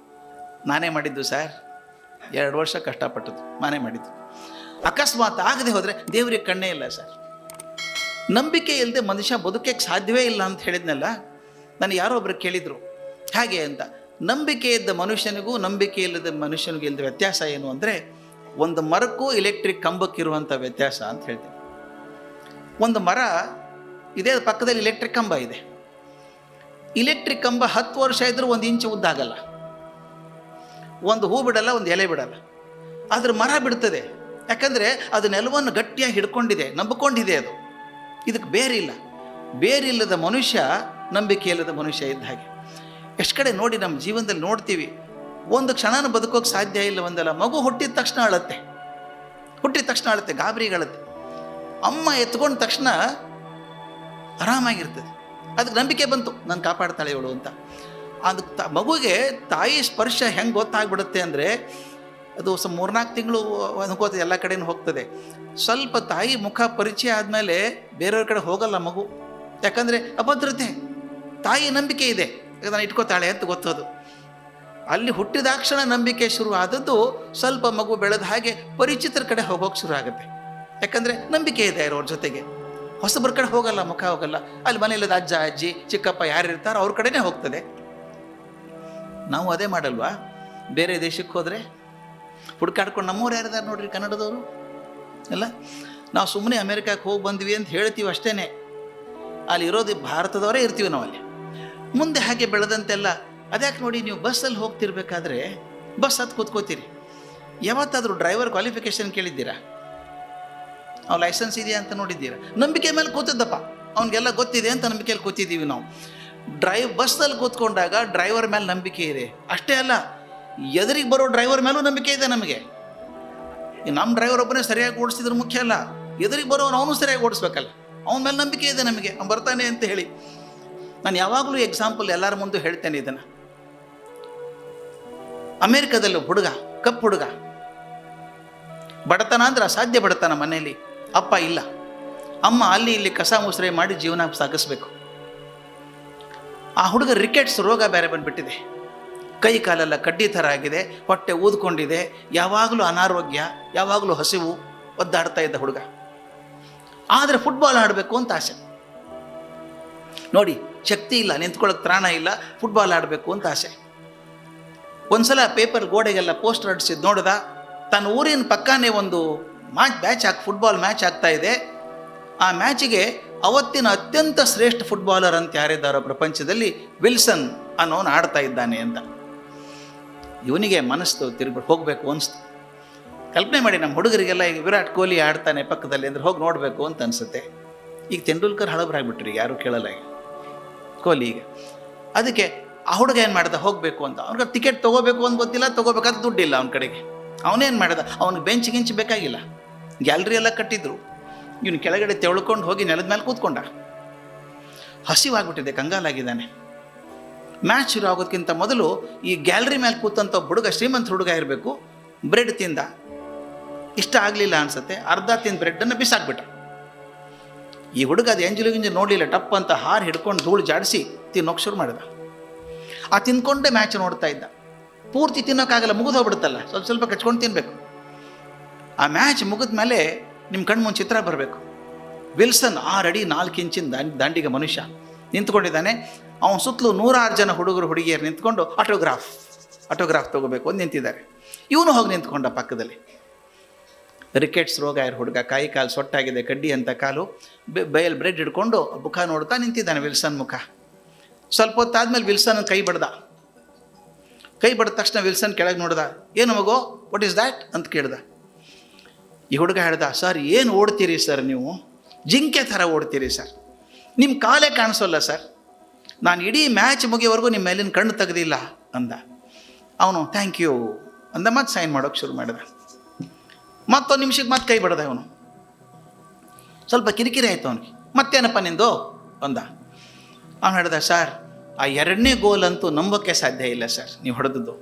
S1: ನಾನೇ ಮಾಡಿದ್ದು ಸರ್, 2 ವರ್ಷ ಕಷ್ಟಪಟ್ಟದ್ದು ನಾನೇ ಮಾಡಿದ್ದು. ಅಕಸ್ಮಾತ್ ಆಗದೆ ಹೋದರೆ ದೇವರಿಗೆ ಕಣ್ಣೇ ಇಲ್ಲ ಸರ್. ನಂಬಿಕೆ ಇಲ್ಲದೆ ಮನುಷ್ಯ ಬದುಕಕ್ಕೆ ಸಾಧ್ಯವೇ ಇಲ್ಲ ಅಂತ ಹೇಳಿದ್ನಲ್ಲ. ನನಗೆ ಯಾರೋ ಒಬ್ಬರು ಕೇಳಿದರು ಹಾಗೆ ಅಂತ. ನಂಬಿಕೆ ಇದ್ದ ಮನುಷ್ಯನಿಗೂ ನಂಬಿಕೆ ಇಲ್ಲದ ಮನುಷ್ಯನಿಗೂ ಇಲ್ಲದ ವ್ಯತ್ಯಾಸ ಏನು ಅಂದರೆ, ಒಂದು ಮರಕ್ಕೂ ಎಲೆಕ್ಟ್ರಿಕ್ ಕಂಬಕ್ಕಿರುವಂಥ ವ್ಯತ್ಯಾಸ ಅಂತ ಹೇಳ್ತೀನಿ. ಒಂದು ಮರ ಇದೇ ಪಕ್ಕದಲ್ಲಿ ಎಲೆಕ್ಟ್ರಿಕ್ ಕಂಬ ಇದೆ. ಇಲೆಕ್ಟ್ರಿಕ್ ಕಂಬ 10 ವರ್ಷ ಇದ್ರೂ 1 ಇಂಚು ಉದ್ದ ಆಗಲ್ಲ, ಒಂದು ಹೂ ಬಿಡಲ್ಲ, ಒಂದು ಎಲೆ ಬಿಡಲ್ಲ. ಆದ್ರೆ ಮರ ಬಿಡ್ತದೆ. ಯಾಕಂದರೆ ಅದು ನೆಲವನ್ನು ಗಟ್ಟಿಯಾಗಿ ಹಿಡ್ಕೊಂಡಿದೆ, ನಂಬಿಕೊಂಡಿದೆ. ಅದು ಇದಕ್ಕೆ ಬೇರಿಲ್ಲ. ಬೇರಿಲ್ಲದ ಮನುಷ್ಯ ನಂಬಿಕೆ ಇಲ್ಲದ ಮನುಷ್ಯ ಇದ್ದ ಹಾಗೆ. ಎಷ್ಟು ಕಡೆ ನೋಡಿ ನಮ್ಮ ಜೀವನದಲ್ಲಿ ನೋಡ್ತೀವಿ, ಒಂದು ಕ್ಷಣನೂ ಬದುಕೋಕೆ ಸಾಧ್ಯ ಇಲ್ಲ. ಒಂದಲ್ಲ, ಮಗು ಹುಟ್ಟಿದ ತಕ್ಷಣ ಅಳುತ್ತೆ, ಗಾಬರಿಗಳತ್ತೆ. ಅಮ್ಮ ಎತ್ಕೊಂಡ ತಕ್ಷಣ ಆರಾಮಾಗಿರ್ತದೆ. ಅದಕ್ಕೆ ನಂಬಿಕೆ ಬಂತು, ನಾನು ಕಾಪಾಡ್ತಾಳೆ ಇವಳು ಅಂತ. ಅದು ಮಗುಗೆ ತಾಯಿ ಸ್ಪರ್ಶ ಹೆಂಗೆ ಗೊತ್ತಾಗ್ಬಿಡುತ್ತೆ ಅಂದರೆ, ಅದು 3-4 ತಿಂಗಳು ಅನ್ಕೋತದೆ, ಎಲ್ಲ ಕಡೆನೂ ಹೋಗ್ತದೆ. ಸ್ವಲ್ಪ ತಾಯಿ ಮುಖ ಪರಿಚಯ ಆದಮೇಲೆ ಬೇರೆಯವ್ರ ಕಡೆ ಹೋಗಲ್ಲ ಮಗು. ಯಾಕಂದರೆ ಅಭದ್ರತೆ, ತಾಯಿ ನಂಬಿಕೆ ಇದೆ, ನಾನು ಇಟ್ಕೋತಾಳೆ ಅಂತ ಗೊತ್ತದು. ಅಲ್ಲಿ ಹುಟ್ಟಿದಾಕ್ಷಣ ನಂಬಿಕೆ ಶುರು ಆದದ್ದು ಸ್ವಲ್ಪ ಮಗು ಬೆಳೆದ ಹಾಗೆ ಪರಿಚಿತರ ಕಡೆ ಹೋಗೋಕೆ ಶುರು ಆಗುತ್ತೆ. ಯಾಕಂದರೆ ನಂಬಿಕೆ ಇದೆ ಅವ್ರ ಜೊತೆಗೆ. ಹೊಸಬ್ರ ಕಡೆ ಹೋಗಲ್ಲ, ಮುಖ ಹೋಗಲ್ಲ. ಅಲ್ಲಿ ಮನೆಯಲ್ಲದ ಅಜ್ಜ ಅಜ್ಜಿ ಚಿಕ್ಕಪ್ಪ ಯಾರು ಇರ್ತಾರೋ ಅವ್ರ ಕಡೆನೇ ಹೋಗ್ತದೆ. ನಾವು ಅದೇ ಮಾಡಲ್ವಾ? ಬೇರೆ ದೇಶಕ್ಕೆ ಹೋದರೆ ಹುಡ್ಕಾಡ್ಕೊಂಡು ನಮ್ಮವ್ರು ಯಾರಿದ್ದಾರೆ ನೋಡ್ರಿ, ಕನ್ನಡದವರು ಅಲ್ಲ. ನಾವು ಸುಮ್ಮನೆ ಅಮೇರಿಕಕ್ಕೆ ಹೋಗಿ ಬಂದ್ವಿ ಅಂತ ಹೇಳ್ತೀವಿ ಅಷ್ಟೇ. ಅಲ್ಲಿ ಇರೋದು ಭಾರತದವರೇ ಇರ್ತೀವಿ ನಾವು ಅಲ್ಲಿ. ಮುಂದೆ ಹಾಗೆ ಬೆಳೆದಂತೆಲ್ಲ ಅದ್ಯಾಕೆ ನೋಡಿ, ನೀವು ಬಸ್ಸಲ್ಲಿ ಹೋಗ್ತಿರ್ಬೇಕಾದ್ರೆ ಬಸ್ ಹತ್ತು ಕೂತ್ಕೋತೀರಿ. ಯಾವತ್ತಾದರೂ ಡ್ರೈವರ್ ಕ್ವಾಲಿಫಿಕೇಷನ್ ಕೇಳಿದ್ದೀರಾ? ಅವ್ನು ಲೈಸೆನ್ಸ್ ಇದೆಯಾ ಅಂತ ನೋಡಿದ್ದೀರಾ? ನಂಬಿಕೆ ಮೇಲೆ ಕೂತಿದ್ದಪ್ಪ, ಅವ್ನಿಗೆಲ್ಲ ಗೊತ್ತಿದೆ ಅಂತ ನಂಬಿಕೆಯಲ್ಲಿ ಕೂತಿದ್ದೀವಿ ನಾವು. ಬಸ್ಸಲ್ಲಿ ಕೂತ್ಕೊಂಡಾಗ ಡ್ರೈವರ್ ಮೇಲೆ ನಂಬಿಕೆ ಇದೆ. ಅಷ್ಟೇ ಅಲ್ಲ, ಎದುರಿಗೆ ಬರೋ ಡ್ರೈವರ್ ಮೇಲೂ ನಂಬಿಕೆ ಇದೆ ನಮಗೆ. ನಮ್ಮ ಡ್ರೈವರ್ ಒಬ್ಬನೇ ಸರಿಯಾಗಿ ಓಡಿಸಿದ್ರೆ ಮುಖ್ಯ ಅಲ್ಲ, ಎದುರಿಗೆ ಬರೋನು ಅವನು ಸರಿಯಾಗಿ ಓಡಿಸ್ಬೇಕಲ್ಲ, ಅವನ ಮೇಲೆ ನಂಬಿಕೆ ಇದೆ ನಮಗೆ, ಅವ್ನು ಬರ್ತಾನೆ ಅಂತ ಹೇಳಿ. ನಾನು ಯಾವಾಗಲೂ ಎಕ್ಸಾಂಪಲ್ ಎಲ್ಲರ ಮುಂದೆ ಹೇಳ್ತೇನೆ ಇದನ್ನು. ಅಮೇರಿಕಾದಲ್ಲಿ ಹುಡುಗ, ಕಪ್ಪು ಹುಡುಗ, ಬಡತನ ಅಂದ್ರೆ ಅಸಾಧ್ಯ ಬಡತನ. ಮನೆಯಲ್ಲಿ ಅಪ್ಪ ಇಲ್ಲ, ಅಮ್ಮ ಅಲ್ಲಿ ಇಲ್ಲಿ ಕಸ ಮುಸ್ರೆ ಮಾಡಿ ಜೀವನ ಸಾಗಿಸ್ಬೇಕು. ಆ ಹುಡುಗ ರಿಕೆಟ್ಸ್ ರೋಗ ಬೇರೆ ಬಂದುಬಿಟ್ಟಿದೆ. ಕೈ ಕಾಲೆಲ್ಲ ಕಡ್ಡಿ ಥರ ಆಗಿದೆ, ಹೊಟ್ಟೆ ಊದ್ಕೊಂಡಿದೆ, ಯಾವಾಗಲೂ ಅನಾರೋಗ್ಯ, ಯಾವಾಗಲೂ ಹಸಿವು, ಒದ್ದಾಡ್ತಾ ಇದ್ದ ಹುಡುಗ. ಆದರೆ ಫುಟ್ಬಾಲ್ ಆಡಬೇಕು ಅಂತ ಆಸೆ. ನೋಡಿ, ಶಕ್ತಿ ಇಲ್ಲ, ನಿಂತ್ಕೊಳ್ಳೋಕೆ ತ್ರಾಣ ಇಲ್ಲ, ಫುಟ್ಬಾಲ್ ಆಡಬೇಕು ಅಂತ ಆಸೆ. ಒಂದ್ಸಲ ಪೇಪರ್ ಗೋಡೆಗೆಲ್ಲ ಪೋಸ್ಟರ್ ಅಡಿಸಿದ್ದು ನೋಡ್ದ. ತನ್ನ ಊರಿನ ಪಕ್ಕನೇ ಒಂದು ಫುಟ್ಬಾಲ್ ಮ್ಯಾಚ್ ಆಗ್ತಾ ಇದೆ. ಆ ಮ್ಯಾಚಿಗೆ ಅವತ್ತಿನ ಅತ್ಯಂತ ಶ್ರೇಷ್ಠ ಫುಟ್ಬಾಲರ್ ಅಂತ ಯಾರಿದ್ದಾರೋ ಪ್ರಪಂಚದಲ್ಲಿ, ವಿಲ್ಸನ್ ಅನ್ನೋನು ಆಡ್ತಾ ಇದ್ದಾನೆ ಅಂತ. ಇವನಿಗೆ ಮನಸ್ಸು ತಿರುಗ್ಬಿಟ್ಟು ಹೋಗಬೇಕು ಅನಿಸ್ತು. ಕಲ್ಪನೆ ಮಾಡಿ, ನಮ್ಮ ಹುಡುಗರಿಗೆಲ್ಲ ಈಗ ವಿರಾಟ್ ಕೊಹ್ಲಿ ಆಡ್ತಾನೆ ಪಕ್ಕದಲ್ಲಿ ಅಂದರೆ ಹೋಗಿ ನೋಡಬೇಕು ಅಂತ ಅನಿಸುತ್ತೆ. ಈಗ ತೆಂಡೂಲ್ಕರ್ ಹಳಬರಾಗ್ಬಿಟ್ರಿ, ಯಾರೂ ಕೇಳಲ್ಲ ಈಗ ಕೊಹ್ಲಿ ಈಗ. ಅದಕ್ಕೆ ಆ ಹುಡುಗ ಏನು ಮಾಡ್ದ, ಹೋಗಬೇಕು ಅಂತ. ಅವ್ನಿಗೆ ಟಿಕೆಟ್ ತೊಗೋಬೇಕು ಅಂತ ಗೊತ್ತಿಲ್ಲ, ತೊಗೋಬೇಕಾದ್ರೆ ದುಡ್ಡಿಲ್ಲ ಅವನ ಕಡೆಗೆ. ಅವನೇನು ಮಾಡ್ದ, ಅವನಿಗೆ ಬೆಂಚ್ ಗಿಂಚ್ ಬೇಕಾಗಿಲ್ಲ, ಗ್ಯಾಲರಿ ಎಲ್ಲ ಕಟ್ಟಿದ್ರು. ಇವನು ಕೆಳಗಡೆ ತೆಳ್ಕೊಂಡು ಹೋಗಿ ನೆಲದ ಮೇಲೆ ಕೂತ್ಕೊಂಡ. ಹಸಿವಾಗ್ಬಿಟ್ಟಿದೆ, ಕಂಗಾಲಾಗಿದ್ದಾನೆ. ಮ್ಯಾಚ್ ಶುರು ಆಗೋದಕ್ಕಿಂತ ಮೊದಲು ಈ ಗ್ಯಾಲರಿ ಮೇಲೆ ಕೂತಂಥ ಹುಡುಗ, ಶ್ರೀಮಂತ ಹುಡುಗ ಇರಬೇಕು, ಬ್ರೆಡ್ ತಿಂದ. ಇಷ್ಟ ಆಗಲಿಲ್ಲ ಅನ್ಸುತ್ತೆ, ಅರ್ಧ ತಿಂದ ಬ್ರೆಡ್ಡನ್ನು ಬಿಸಾಕ್ಬಿಟ್ಟ. ಈ ಹುಡುಗ ಅದು ಎಂಜಲು ನೋಡಲಿಲ್ಲ, ಟಪ್ ಅಂತ ಹಾರು ಹಿಡ್ಕೊಂಡು ಧೂಳು ಜಾಡಿಸಿ ತಿನ್ನೋಕೆ ಶುರು ಮಾಡಿದ. ಆ ತಿನ್ಕೊಂಡೇ ಮ್ಯಾಚ್ ನೋಡ್ತಾ ಇದ್ದ. ಪೂರ್ತಿ ತಿನ್ನೋಕ್ಕಾಗಲ್ಲ, ಮುಗಿದು ಹೋಗ್ಬಿಡುತ್ತಲ್ಲ, ಸ್ವಲ್ಪ ಸ್ವಲ್ಪ ಕಚ್ಕೊಂಡು ತಿನ್ನಬೇಕು. ಆ ಮ್ಯಾಚ್ ಮುಗಿದ ಮೇಲೆ ನಿಮ್ಮ ಕಣ್ಣು ಮುಂದೆ ಚಿತ್ರ ಬರಬೇಕು. ವಿಲ್ಸನ್ 6 ಅಡಿ 4 ಇಂಚಿನ ದಾಂಡಿಗ ಮನುಷ್ಯ ನಿಂತ್ಕೊಂಡಿದ್ದಾನೆ. ಅವನ ಸುತ್ತಲೂ 106 ಜನ ಹುಡುಗರು ಹುಡುಗಿಯರು ನಿಂತ್ಕೊಂಡು ಆಟೋಗ್ರಾಫ್ ತೊಗೋಬೇಕು ಅಂತ ನಿಂತಿದ್ದಾರೆ. ಇವನು ಹೋಗಿ ನಿಂತ್ಕೊಂಡ ಪಕ್ಕದಲ್ಲಿ. ರಿಕೆಟ್ಸ್ ರೋಗ ಇರೋ ಹುಡುಗ, ಕೈ ಕಾಲು ಸೊಟ್ಟಾಗಿದೆ, ಕಡ್ಡಿ ಅಂತ ಕಾಲು, ಬೈಯಲ್ಲಿ ಬ್ರೆಡ್ ಹಿಡ್ಕೊಂಡು ಮುಖ ನೋಡ್ತಾ ನಿಂತಿದ್ದಾನೆ ವಿಲ್ಸನ್ ಮುಖ. ಸ್ವಲ್ಪ ಹೊತ್ತಾದ್ಮೇಲೆ ವಿಲ್ಸನ್ ಕೈ ಬಡ್ದ ತಕ್ಷಣ ವಿಲ್ಸನ್ ಕೆಳಗೆ ನೋಡ್ದ. ಏನು ಮಗೋ, ವಾಟ್ ಈಸ್ ದ್ಯಾಟ್ ಅಂತ ಕೇಳ್ದ. ಈ ಹುಡುಗ ಹೇಳ್ದ, ಸರ್ ಏನು ಓಡ್ತೀರಿ ಸರ್ ನೀವು, ಜಿಂಕೆ ಥರ ಓಡ್ತೀರಿ ಸರ್, ನಿಮ್ಮ ಕಾಲೇ ಕಾಣಿಸೋಲ್ಲ ಸರ್, ನಾನು ಇಡೀ ಮ್ಯಾಚ್ ಮುಗಿಯೋವರೆಗೂ ನಿಮ್ಮ ಮೇಲಿನ ಕಣ್ಣು ತೆಗೆದಿಲ್ಲ ಅಂದ. ಅವನು ಥ್ಯಾಂಕ್ ಯು ಅಂದ, ಮತ್ತೆ ಸೈನ್ ಮಾಡೋಕ್ಕೆ ಶುರು ಮಾಡಿದ. ಮತ್ತೊಂದು ನಿಮಿಷಕ್ಕೆ ಮತ್ತೆ ಕೈ ಬಡ್ದ. ಅವನು ಸ್ವಲ್ಪ ಕಿರಿಕಿರಿ ಆಯಿತು ಅವನಿಗೆ. ಮತ್ತೇನಪ್ಪ ನಿಂದು ಅಂದ. ಅವನು ಹೇಳ್ದ, ಸರ್ ಆ 2ನೇ ಗೋಲ್ ಅಂತೂ ನಂಬೋಕ್ಕೆ ಸಾಧ್ಯ ಇಲ್ಲ ಸರ್, ನೀವು ಹೊಡೆದದ್ದು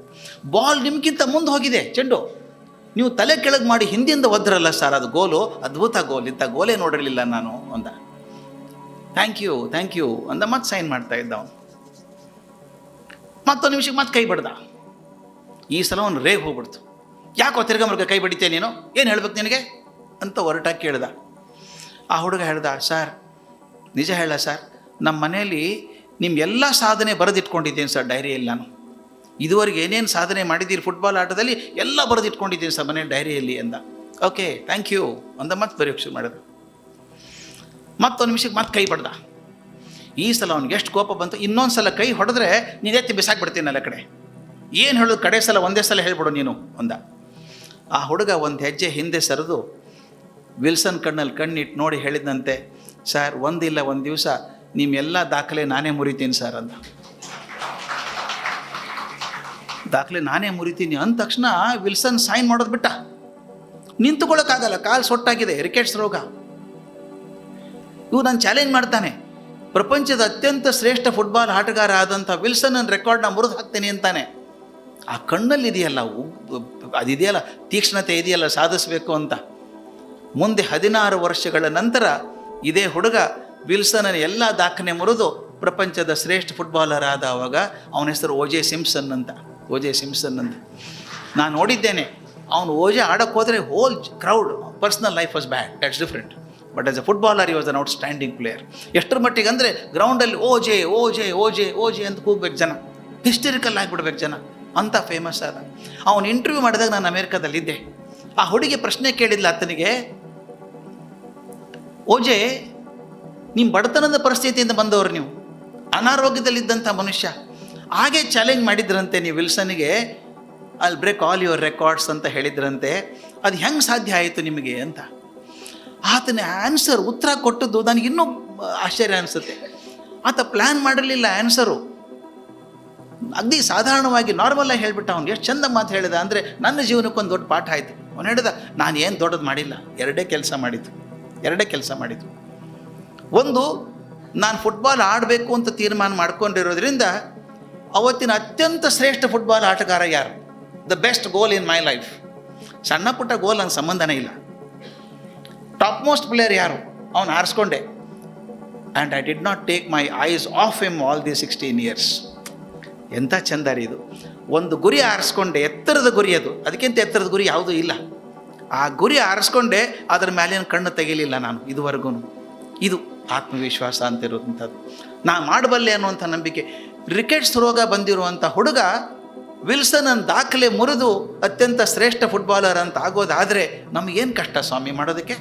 S1: ಬಾಲ್ ನಿಮ್ಗಿಂತ ಮುಂದೆ ಹೋಗಿದೆ, ಚೆಂಡು ನೀವು ತಲೆ ಕೆಳಗೆ ಮಾಡಿ ಹಿಂದಿಂದ ಒದ್ರಲ್ಲ ಸರ್, ಅದು ಗೋಲು, ಅದ್ಭುತ ಗೋಲ್, ಇಂಥ ಗೋಲೇ ನೋಡಿರಲಿಲ್ಲ ನಾನು ಅಂದ. ಥ್ಯಾಂಕ್ ಯು ಅಂದ, ಮತ್ತೆ ಸೈನ್ ಮಾಡ್ತಾ ಇದ್ದ ಅವನು. ಮತ್ತೊಂದು ನಿಮಿಷಕ್ಕೆ ಮತ್ತೆ ಕೈ ಬಡ್ದ. ಈ ಸಲ ಅವನು ರೇಗ್ ಹೋಗ್ಬಿಡ್ತು. ಯಾಕೋ ತಿರ್ಗಮರ್ಗ ಕೈ ಬಡಿತೇ ನೀನು, ಏನು ಹೇಳ್ಬೇಕು ನಿನಗೆ ಅಂತ ಹೊರಟಾಗಿ ಕೇಳ್ದ. ಆ ಹುಡುಗ ಹೇಳ್ದ, ಸರ್ ನಿಜ ಹೇಳ ಸರ್, ನಮ್ಮ ಮನೆಯಲ್ಲಿ ನಿಮ್ಮ ಎಲ್ಲ ಸಾಧನೆ ಬರೆದಿಟ್ಕೊಂಡಿದ್ದೀನಿ ಸರ್ ಡೈರಿಯಲ್ಲಿ. ನಾನು ಇದುವರೆಗೆ ಏನೇನು ಸಾಧನೆ ಮಾಡಿದ್ದೀರಿ ಫುಟ್ಬಾಲ್ ಆಟದಲ್ಲಿ ಎಲ್ಲ ಬರೆದಿಟ್ಕೊಂಡಿದ್ದೀನಿ ಸರ್ ಮನೆ ಡೈರಿಯಲ್ಲಿ ಅಂದ. ಓಕೆ ಥ್ಯಾಂಕ್ ಯು ಅಂದ, ಮತ್ತೆ ಬರೆಯೋಕ್ಕೆ ಶುರು ಮಾಡಿದ. ಮತ್ತೊಂದು ನಿಮಿಷಕ್ಕೆ ಮತ್ತೆ ಕೈ ಬಡ್ದ. ಈ ಸಲ ಅವ್ನಿಗೆ ಎಷ್ಟು ಕೋಪ ಬಂತು. ಇನ್ನೊಂದು ಸಲ ಕೈ ಹೊಡೆದ್ರೆ ನೀನು ಎತ್ತಿ ಬಿಸಾಕ್ಬಿಡ್ತೀನಿ ಅಲ್ಲ ಕಡೆ, ಏನು ಹೇಳೋದು, ಕಡೆ ಸಲ ಒಂದೇ ಸಲ ಹೇಳ್ಬಿಡು ನೀನು ಅಂದ. ಆ ಹುಡುಗ ಒಂದು ಹೆಜ್ಜೆ ಹಿಂದೆ ಸರಿದು ವಿಲ್ಸನ್ ಕಣ್ಣಲ್ಲಿ ಕಣ್ಣಿಟ್ಟು ನೋಡಿ ಹೇಳಿದಂತೆ, ಸರ್ ಒಂದಿಲ್ಲ ಒಂದು ದಿವಸ ನಿಮ್ಮೆಲ್ಲ ದಾಖಲೆ ನಾನೇ ಮುರಿತೀನಿ ಸರ್ ಅಂತ. ದಾಖಲೆ ನಾನೇ ಮುರಿತೀನಿ ಅಂದ ತಕ್ಷಣ ವಿಲ್ಸನ್ ಸೈನ್ ಮಾಡೋದು ಬಿಟ್ಟ. ನಿಂತುಕೊಳ್ಳೋಕ್ಕಾಗಲ್ಲ, ಕಾಲು ಸೊಟ್ಟಾಗಿದೆ, ರಿಕೆಟ್ಸ್ ರೋಗ. ಇವು ನಾನು ಚಾಲೆಂಜ್ ಮಾಡ್ತಾನೆ, ಪ್ರಪಂಚದ ಅತ್ಯಂತ ಶ್ರೇಷ್ಠ ಫುಟ್ಬಾಲ್ ಆಟಗಾರ ಆದಂಥ ವಿಲ್ಸನ್ ರೆಕಾರ್ಡ್ನ ಮುರಿದು ಹಾಕ್ತೀನಿ ಅಂತಾನೆ. ಆ ಕಣ್ಣಲ್ಲಿ ಇದೆಯಲ್ಲ, ಅದಿದೆಯಲ್ಲ, ತೀಕ್ಷ್ಣತೆ ಇದೆಯಲ್ಲ, ಸಾಧಿಸಬೇಕು ಅಂತ. ಮುಂದೆ 16 ವರ್ಷಗಳ ನಂತರ ಇದೇ ಹುಡುಗ ವಿಲ್ಸನ್ನ ಎಲ್ಲ ದಾಖಲೆ ಮುರಿದು ಪ್ರಪಂಚದ ಶ್ರೇಷ್ಠ ಫುಟ್ಬಾಲರ್ ಆದ. ಆವಾಗ ಅವನ ಹೆಸರು ಓಜೆ ಸಿಂಪ್ಸನ್ ಅಂತ. ನಾನು ನೋಡಿದ್ದೇನೆ. ಅವನು ಓಜೆ ಆಡೋಕ್ಕೆ ಹೋದರೆ whole crowd, personal life was bad, that's different, but as a footballer he was an outstanding player. ಎಷ್ಟರ ಮಟ್ಟಿಗೆ ಅಂದರೆ ಗ್ರೌಂಡಲ್ಲಿ ಓಜೆ ಓಜೆ ಓಜೆ ಓಜೆ ಅಂತ ಕೂಗ್ಬೇಕು ಜನ, ಹಿಸ್ಟರಿಕಲ್ ಆಗಿಬಿಡ್ಬೇಕು ಜನ, ಅಂತ ಫೇಮಸ್ ಆದ. ಅವನು ಇಂಟರ್ವ್ಯೂ ಮಾಡಿದಾಗ ನಾನು ಅಮೇರಿಕಾದಲ್ಲಿದ್ದೆ. ಆ ಹುಡುಗಿ ಪ್ರಶ್ನೆ ಕೇಳಿದ್ಲ ಆತನಿಗೆ, ಓಜೆ ನಿಮ್ಮ ಬಡತನದ ಪರಿಸ್ಥಿತಿಯಿಂದ ಬಂದವರು, ನೀವು ಅನಾರೋಗ್ಯದಲ್ಲಿದ್ದಂಥ ಮನುಷ್ಯ, ಹಾಗೆ ಚಾಲೆಂಜ್ ಮಾಡಿದ್ರಂತೆ ನೀವು ವಿಲ್ಸನ್ಗೆ, ಅಲ್ಲಿ ಬ್ರೇಕ್ ಆಲ್ ಯುವರ್ ರೆಕಾರ್ಡ್ಸ್ ಅಂತ ಹೇಳಿದ್ರಂತೆ. ಅದು ಹೆಂಗೆ ಸಾಧ್ಯ ಆಯಿತು ನಿಮಗೆ ಅಂತ. ಆತನ ಆನ್ಸರ್, ಉತ್ತರ ಕೊಟ್ಟದ್ದು ನನಗಿನ್ನೂ ಆಶ್ಚರ್ಯ ಅನಿಸುತ್ತೆ. ಆತ ಪ್ಲ್ಯಾನ್ ಮಾಡಿರಲಿಲ್ಲ ಆನ್ಸರು, ಅಗದಿ ಸಾಧಾರಣವಾಗಿ ನಾರ್ಮಲಾಗಿ ಹೇಳಿಬಿಟ್ಟ. ಅವ್ನು ಎಷ್ಟು ಚಂದ ಮಾತು ಹೇಳಿದ ಅಂದರೆ ನನ್ನ ಜೀವನಕ್ಕೊಂದು ದೊಡ್ಡ ಪಾಠ ಆಯಿತು. ಅವನು ಹೇಳಿದ, ನಾನು ಏನು ದೊಡ್ಡದು ಮಾಡಿಲ್ಲ, ಎರಡೇ ಕೆಲಸ ಮಾಡಿದ್ದು. ಒಂದು, ನಾನು ಫುಟ್ಬಾಲ್ ಆಡಬೇಕು ಅಂತ ತೀರ್ಮಾನ ಮಾಡ್ಕೊಂಡಿರೋದ್ರಿಂದ ಅವತ್ತಿನ ಅತ್ಯಂತ ಶ್ರೇಷ್ಠ ಫುಟ್ಬಾಲ್ ಆಟಗಾರ ಯಾರು, the best goal in my life. ಸಣ್ಣ ಪುಟ್ಟ ಗೋಲ್ ನನ್ನ ಸಂಬಂಧನೇ ಇಲ್ಲ. ಟಾಪ್ ಮೋಸ್ಟ್ ಪ್ಲೇಯರ್ ಯಾರು, ಅವನು ಆರಿಸ್ಕೊಂಡೆ. And I did not take my eyes off him all the 16 years. ಎಂಥ ಚಂದ ರೀ ಇದು. ಒಂದು ಗುರಿ ಆರಿಸ್ಕೊಂಡೆ, ಎತ್ತರದ ಗುರಿ ಅದು, ಅದಕ್ಕಿಂತ ಎತ್ತರದ ಗುರಿ ಯಾವುದೂ ಇಲ್ಲ. ಆ ಗುರಿ ಆರಿಸ್ಕೊಂಡೆ, ಅದರ ಮೇಲಿನ ಕಣ್ಣು ತೆಗಿಲಿಲ್ಲ ನಾನು ಇದುವರೆಗೂ. ಇದು ಆತ್ಮವಿಶ್ವಾಸ ಅಂತಿರುವಂಥದ್ದು. ನಾನು ಮಾಡಬಲ್ಲೆ ಅನ್ನುವಂಥ ನಂಬಿಕೆ. ರಿಕೆಟ್ಸ್ ರೋಗ ಬಂದಿರುವಂಥ ಹುಡುಗ ವಿಲ್ಸನ್ ದಾಖಲೆ ಮುರಿದು ಅತ್ಯಂತ ಶ್ರೇಷ್ಠ ಫುಟ್ಬಾಲರ್ ಅಂತ ಆಗೋದಾದರೆ ನಮಗೇನು ಕಷ್ಟ ಸ್ವಾಮಿ ಮಾಡೋದಕ್ಕೆ.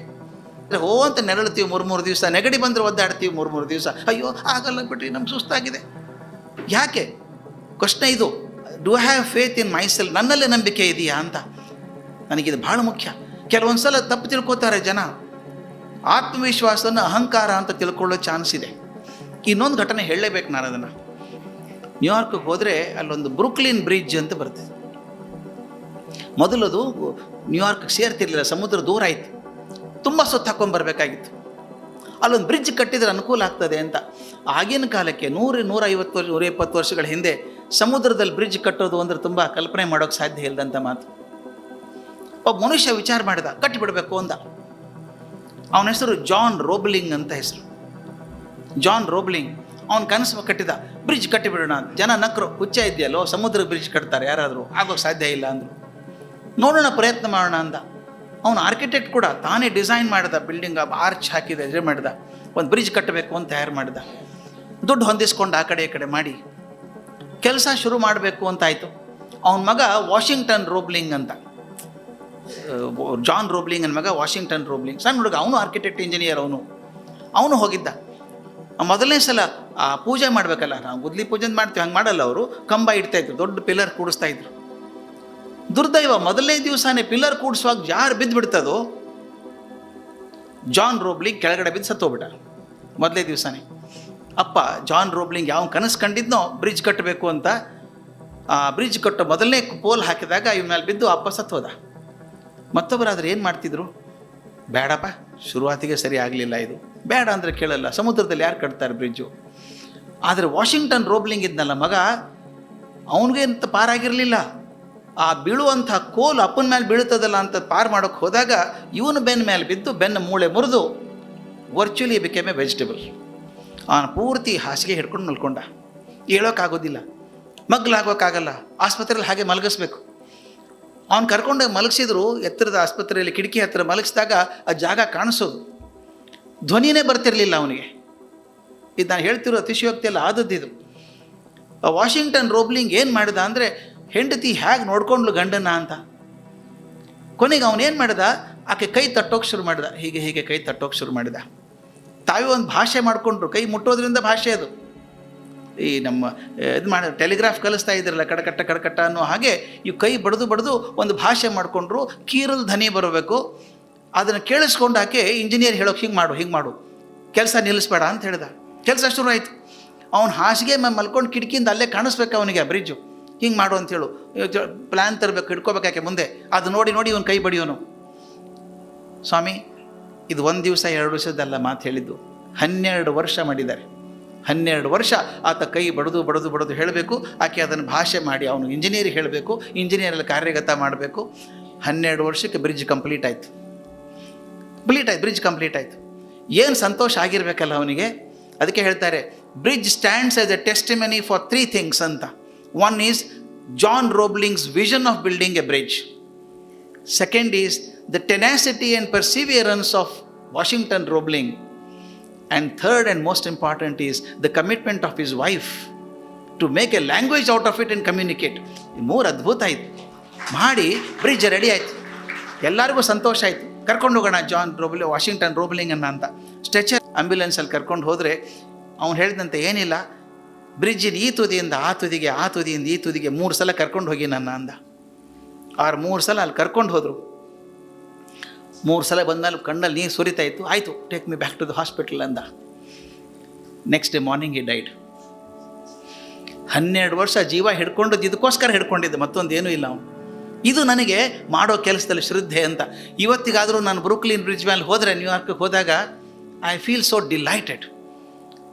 S1: ಅಂತ ನೆರಳ್ತೀವಿ 3 ದಿವಸ, ನೆಗಡಿ ಬಂದರೆ ಒದ್ದಾಡ್ತೀವಿ 3 ದಿವಸ, ಅಯ್ಯೋ ಆಗಲ್ಲ ಬಿಟ್ರಿ ನಮ್ಗೆ ಸುಸ್ತಾಗಿದೆ. ಯಾಕೆ ಕ್ವಶ್ನೆ ಇದು. Do I have faith in myself, ನನ್ನಲ್ಲೇ ನಂಬಿಕೆ ಇದೆಯಾ ಅಂತ. ನನಗಿದು ಭಾಳ ಮುಖ್ಯ. ಕೆಲವೊಂದು ಸಲ ತಪ್ಪು ತಿಳ್ಕೊತಾರೆ ಜನ, ಆತ್ಮವಿಶ್ವಾಸನ ಅಹಂಕಾರ ಅಂತ ತಿಳ್ಕೊಳ್ಳೋ ಚಾನ್ಸ್ ಇದೆ. ಇನ್ನೊಂದು ಘಟನೆ ಹೇಳಲೇಬೇಕು ನಾನು ಅದನ್ನು. ನ್ಯೂಯಾರ್ಕ್ಗೆ ಹೋದರೆ ಅಲ್ಲೊಂದು ಬ್ರೂಕ್ಲಿನ್ ಬ್ರಿಡ್ಜ್ ಅಂತ ಬರ್ತದೆ. ಮೊದಲದು ನ್ಯೂಯಾರ್ಕ್ಗೆ ಸೇರ್ತಿರ್ಲಿಲ್ಲ, ಸಮುದ್ರ ದೂರ ಆಯಿತು, ತುಂಬ ಸುತ್ತ ಹಾಕ್ಕೊಂಬರ್ಬೇಕಾಗಿತ್ತು. ಅಲ್ಲೊಂದು ಬ್ರಿಡ್ಜ್ ಕಟ್ಟಿದರೆ ಅನುಕೂಲ ಆಗ್ತದೆ ಅಂತ. ಆಗಿನ ಕಾಲಕ್ಕೆ 100-150 ವರ್ಷಗಳ ಹಿಂದೆ ಸಮುದ್ರದಲ್ಲಿ ಬ್ರಿಡ್ಜ್ ಕಟ್ಟೋದು ಅಂದರೆ ತುಂಬ ಕಲ್ಪನೆ ಮಾಡೋಕ್ಕೆ ಸಾಧ್ಯ ಇಲ್ಲದಂಥ ಮಾತು. ಒಬ್ಬ ಮನುಷ್ಯ ವಿಚಾರ ಮಾಡಿದ, ಕಟ್ಟಿಬಿಡಬೇಕು ಅಂದ. ಅವನ ಹೆಸರು ಜಾನ್ ರೋಬ್ಲಿಂಗ್ ಅಂತ ಹೆಸರು. ಜಾನ್ ರೋಬ್ಲಿಂಗ್ ಅವನ ಕನಸು ಕಟ್ಟಿದ, ಬ್ರಿಡ್ಜ್ ಕಟ್ಟಿಬಿಡೋಣ ಅಂತ. ಜನ ನಕ್ಕರು, ಹುಚ್ಚ ಇದೆಯಲ್ಲೋ, ಸಮುದ್ರ ಬ್ರಿಡ್ಜ್ ಕಟ್ತಾರೆ ಯಾರಾದರೂ, ಆಗೋಕ್ಕೆ ಸಾಧ್ಯ ಇಲ್ಲ ಅಂದರು. ನೋಡೋಣ, ಪ್ರಯತ್ನ ಮಾಡೋಣ ಅಂದ. ಅವನು ಆರ್ಕಿಟೆಕ್ಟ್ ಕೂಡ, ತಾನೇ ಡಿಸೈನ್ ಮಾಡಿದ, ಬಿಲ್ಡಿಂಗ್ ಆರ್ಚ್ ಹಾಕಿದ, ಇದು ಮಾಡಿದ, ಒಂದು ಬ್ರಿಡ್ಜ್ ಕಟ್ಟಬೇಕು ಅಂತ ತಯಾರು ಮಾಡಿದ. ದುಡ್ಡು ಹೊಂದಿಸ್ಕೊಂಡು ಆ ಕಡೆ ಈ ಕಡೆ ಮಾಡಿ ಕೆಲಸ ಶುರು ಮಾಡಬೇಕು ಅಂತಾಯಿತು. ಅವನ ಮಗ ವಾಷಿಂಗ್ಟನ್ ರೋಬ್ಲಿಂಗ್ ಅಂತ, ಜಾನ್ ರೋಬ್ಲಿಂಗ್ ಮಗ ವಾಷಿಂಗ್ಟನ್ ರೋಬ್ಲಿಂಗ್, ಸಣ್ಣ ಹುಡುಗ, ಅವನು ಆರ್ಕಿಟೆಕ್ಟ್ ಇಂಜಿನಿಯರ್. ಅವನು ಹೋಗಿದ್ದ. ಮೊದಲನೇ ಸಲ ಆ ಪೂಜೆ ಮಾಡಬೇಕಲ್ಲ, ನಾವು ಗುದ್ಲಿ ಪೂಜೆ ಮಾಡ್ತೀವಿ, ಹಂಗೆ ಮಾಡಲ್ಲ ಅವರು. ಕಂಬ ಇಡ್ತಾಯಿದ್ರು, ದೊಡ್ಡ ಪಿಲ್ಲರ್ ಕೂಡಿಸ್ತಾಯಿದ್ರು. ದುರ್ದೈವ, ಮೊದಲನೇ ದಿವಸನೇ ಪಿಲ್ಲರ್ ಕೂಡಿಸುವಾಗ ಯಾರು ಬಿದ್ದು ಬಿಡ್ತದೋ, ಜಾನ್ ರೋಬ್ಲಿಂಗ್ ಕೆಳಗಡೆ ಬಿದ್ದು ಸತ್ತೋಗ್ಬಿಟ್ಟ ಮೊದಲನೇ ದಿವಸನೇ. ಅಪ್ಪ ಜಾನ್ ರೋಬ್ಲಿಂಗ್ ಯಾವ ಕನಸು ಕಂಡಿದ್ನೋ ಬ್ರಿಡ್ಜ್ ಕಟ್ಟಬೇಕು ಅಂತ, ಆ ಬ್ರಿಡ್ಜ್ ಕಟ್ಟೋ ಮೊದಲನೇ ಪೋಲ್ ಹಾಕಿದಾಗ ಇವ್ ಮೇಲೆ ಬಿದ್ದು ಅಪ್ಪ ಸತ್ತೋದ. ಮತ್ತೊಬ್ಬರಾದ್ರೆ ಏನು ಮಾಡ್ತಿದ್ರು, ಬೇಡಪ್ಪ ಶುರುವಾತಿಗೆ ಸರಿ ಆಗಲಿಲ್ಲ, ಇದು ಬೇಡ ಅಂದರೆ ಕೇಳಲ್ಲ, ಸಮುದ್ರದಲ್ಲಿ ಯಾರು ಕಟ್ತಾರೆ ಬ್ರಿಡ್ಜು. ಆದರೆ ವಾಷಿಂಗ್ಟನ್ ರೋಬ್ಲಿಂಗ್ ಇದ್ನಲ್ಲ ಮಗ, ಅವನಿಗೇಂತ ಪಾರಾಗಿರಲಿಲ್ಲ. ಆ ಬೀಳುವಂಥ ಕೋಲು ಅಪ್ಪನ ಮೇಲೆ ಬೀಳುತ್ತದಲ್ಲ ಅಂತ ಪಾರು ಮಾಡೋಕ್ಕೆ ಹೋದಾಗ ಇವನು ಬೆನ್ನ ಮೇಲೆ ಬಿದ್ದು ಬೆನ್ನ ಮೂಳೆ ಮುರಿದು ವರ್ಚುಲಿ ಬಿಕೇಮ್ ಎ ವೆಜಿಟೇಬಲ್. ಅವನು ಪೂರ್ತಿ ಹಾಸಿಗೆ ಹಿಡ್ಕೊಂಡು ಮಲ್ಕೊಂಡ. ಹೇಳೋಕ್ಕಾಗೋದಿಲ್ಲ, ಮಗ್ಲಾಗೋಕ್ಕಾಗಲ್ಲ, ಆಸ್ಪತ್ರೆಯಲ್ಲಿ ಹಾಗೆ ಮಲಗಿಸ್ಬೇಕು. ಅವ್ನು ಕರ್ಕೊಂಡೋಗಿ ಮಲಗಿಸಿದ್ರು, ಎತ್ತರದ ಆಸ್ಪತ್ರೆಯಲ್ಲಿ ಕಿಟಕಿ ಹತ್ತಿರ ಮಲಗಿಸಿದಾಗ ಆ ಜಾಗ ಕಾಣಿಸೋದು, ಧ್ವನಿನೇ ಬರ್ತಿರಲಿಲ್ಲ ಅವನಿಗೆ. ಇದು ನಾನು ಹೇಳ್ತಿರೋ ಅತಿಶಯೋಕ್ತಿ ಎಲ್ಲ ಆದದ್ದಿದು. ವಾಷಿಂಗ್ಟನ್ ರೋಬ್ಲಿಂಗ್ ಏನು ಮಾಡಿದ ಅಂದರೆ, ಹೆಂಡತಿ ಹೇಗೆ ನೋಡ್ಕೊಂಡ್ಲು ಗಂಡನ ಅಂತ. ಕೊನೆಗೆ ಅವನೇನು ಮಾಡಿದ, ಆಕೆ ಕೈ ತಟ್ಟೋಕೆ ಶುರು ಮಾಡಿದ, ಹೀಗೆ ಕೈ ತಟ್ಟೋಕೆ ಶುರು ಮಾಡಿದ. ತಾವೇ ಒಂದು ಭಾಷೆ ಮಾಡಿಕೊಂಡ್ರು, ಕೈ ಮುಟ್ಟೋದ್ರಿಂದ ಭಾಷೆ ಅದು. ಈ ನಮ್ಮ ಇದು ಮಾಡಿ ಟೆಲಿಗ್ರಾಫ್ ಕಲಿಸ್ತಾ ಇದ್ರಲ್ಲ ಕಡಕಟ್ಟ ಅನ್ನೋ ಹಾಗೆ ಇವು ಕೈ ಬಡಿದು ಒಂದು ಭಾಷೆ ಮಾಡಿಕೊಂಡ್ರು. ಕೀರಲ್ ಧ್ವನಿ ಬರಬೇಕು. ಅದನ್ನು ಕೇಳಿಸ್ಕೊಂಡು ಆಕೆ ಇಂಜಿನಿಯರ್ ಹೇಳೋಕೆ ಹಿಂಗೆ ಮಾಡು ಕೆಲಸ ನಿಲ್ಲಿಸ್ಬೇಡ ಅಂತ ಹೇಳ್ದ. ಕೆಲಸ ಶುರು ಆಯಿತು. ಅವ್ನು ಹಾಸಿಗೆ ಮಲ್ಕೊಂಡು ಕಿಟಕಿಯಿಂದ ಅಲ್ಲೇ ಕಾಣಿಸ್ಬೇಕು ಅವನಿಗೆ ಆ ಬ್ರಿಡ್ಜು. ಹಿಂಗೆ ಮಾಡು ಅಂತೇಳು. ಪ್ಲ್ಯಾನ್ ತರಬೇಕು, ಹಿಡ್ಕೋಬೇಕಾಕೆ ಮುಂದೆ. ಅದು ನೋಡಿ ಇವನು ಕೈ ಬಡಿಯೋನು. ಸ್ವಾಮಿ, ಇದು 1 ದಿವಸ 2 ದಿವಸದಲ್ಲ ಮಾತು ಹೇಳಿದ್ದು, 12 ವರ್ಷ ಮಾಡಿದ್ದಾರೆ. 12 ವರ್ಷ ಆತ ಕೈ ಬಡಿದು ಹೇಳಬೇಕು. ಆಕೆ ಅದನ್ನು ಭಾಷೆ ಮಾಡಿ ಅವನು ಇಂಜಿನಿಯರಿಗೆ ಹೇಳಬೇಕು, ಇಂಜಿನಿಯರಲ್ಲಿ ಕಾರ್ಯಗತ ಮಾಡಬೇಕು. 12 ವರ್ಷಕ್ಕೆ ಬ್ರಿಡ್ಜ್ ಕಂಪ್ಲೀಟ್ ಆಯಿತು. ಬ್ರಿಡ್ಜ್ ಕಂಪ್ಲೀಟ್ ಆಯಿತು. ಏನು ಸಂತೋಷ ಆಗಿರಬೇಕಲ್ಲ ಅವನಿಗೆ. ಅದಕ್ಕೆ ಹೇಳ್ತಾರೆ, bridge stands as a testimony for 3 things ಅಂತ. One is John Roebling's vision of building a bridge. Second is the tenacity and perseverance of Washington Roebling. And third and most important is the commitment of his wife to make a language out of it and communicate. 3 ಅದ್ಭುತ ಆಯಿತು. ಮಾಡಿ ಬ್ರಿಡ್ಜ್ ರೆಡಿ ಆಯಿತು. ಎಲ್ಲರಿಗೂ ಸಂತೋಷ ಆಯಿತು. ಕರ್ಕೊಂಡು ಹೋಗೋಣ ವಾಷಿಂಗ್ಟನ್ ರೋಬ್ಲಿಂಗನ್ನು ಅಂತ. ಸ್ಟ್ರೆಚರ್ ಆಂಬ್ಯುಲೆನ್ಸಲ್ಲಿ ಕರ್ಕೊಂಡು ಹೋದರೆ ಅವ್ನು ಹೇಳಿದಂತೆ, ಏನಿಲ್ಲ, ಬ್ರಿಡ್ಜಿನ ಈ ತುದಿಯಿಂದ ಆ ತುದಿಗೆ, ಆ ತುದಿಯಿಂದ ಈ ತುದಿಗೆ 3 ಸಲ ಕರ್ಕೊಂಡು ಹೋಗಿ ನನ್ನ ಅಂದ. 3 ಸಲ ಅಲ್ಲಿ ಕರ್ಕೊಂಡು ಹೋದರು. 3 ಸಲ ಬಂದಲ್ಲಿ ಕಣ್ಣಲ್ಲಿ ನೀರು ಸುರಿತಾ ಇತ್ತು. ಆಯಿತು, take me back to the hospital ಅಂದ. Next day morning he died. 12 ವರ್ಷ ಜೀವ ಹಿಡ್ಕೊಂಡದ್ದು ಇದಕ್ಕೋಸ್ಕರ ಹಿಡ್ಕೊಂಡಿದ್ದೆ, ಮತ್ತೊಂದೇನೂ ಇಲ್ಲ ಅವನು. ಇದು ನನಗೆ ಮಾಡೋ ಕೆಲಸದಲ್ಲಿ ಶ್ರದ್ಧೆ ಅಂತ. ಇವತ್ತಿಗಾದರೂ ನಾನು ಬ್ರೂಕ್ಲಿನ್ ಬ್ರಿಡ್ಜ್ ಮೇಲೆ ಹೋದರೆ, ನ್ಯೂಯಾರ್ಕ್ಗೆ ಹೋದಾಗ ಐ ಫೀಲ್ ಸೋ ಡಿಲೈಟೆಡ್.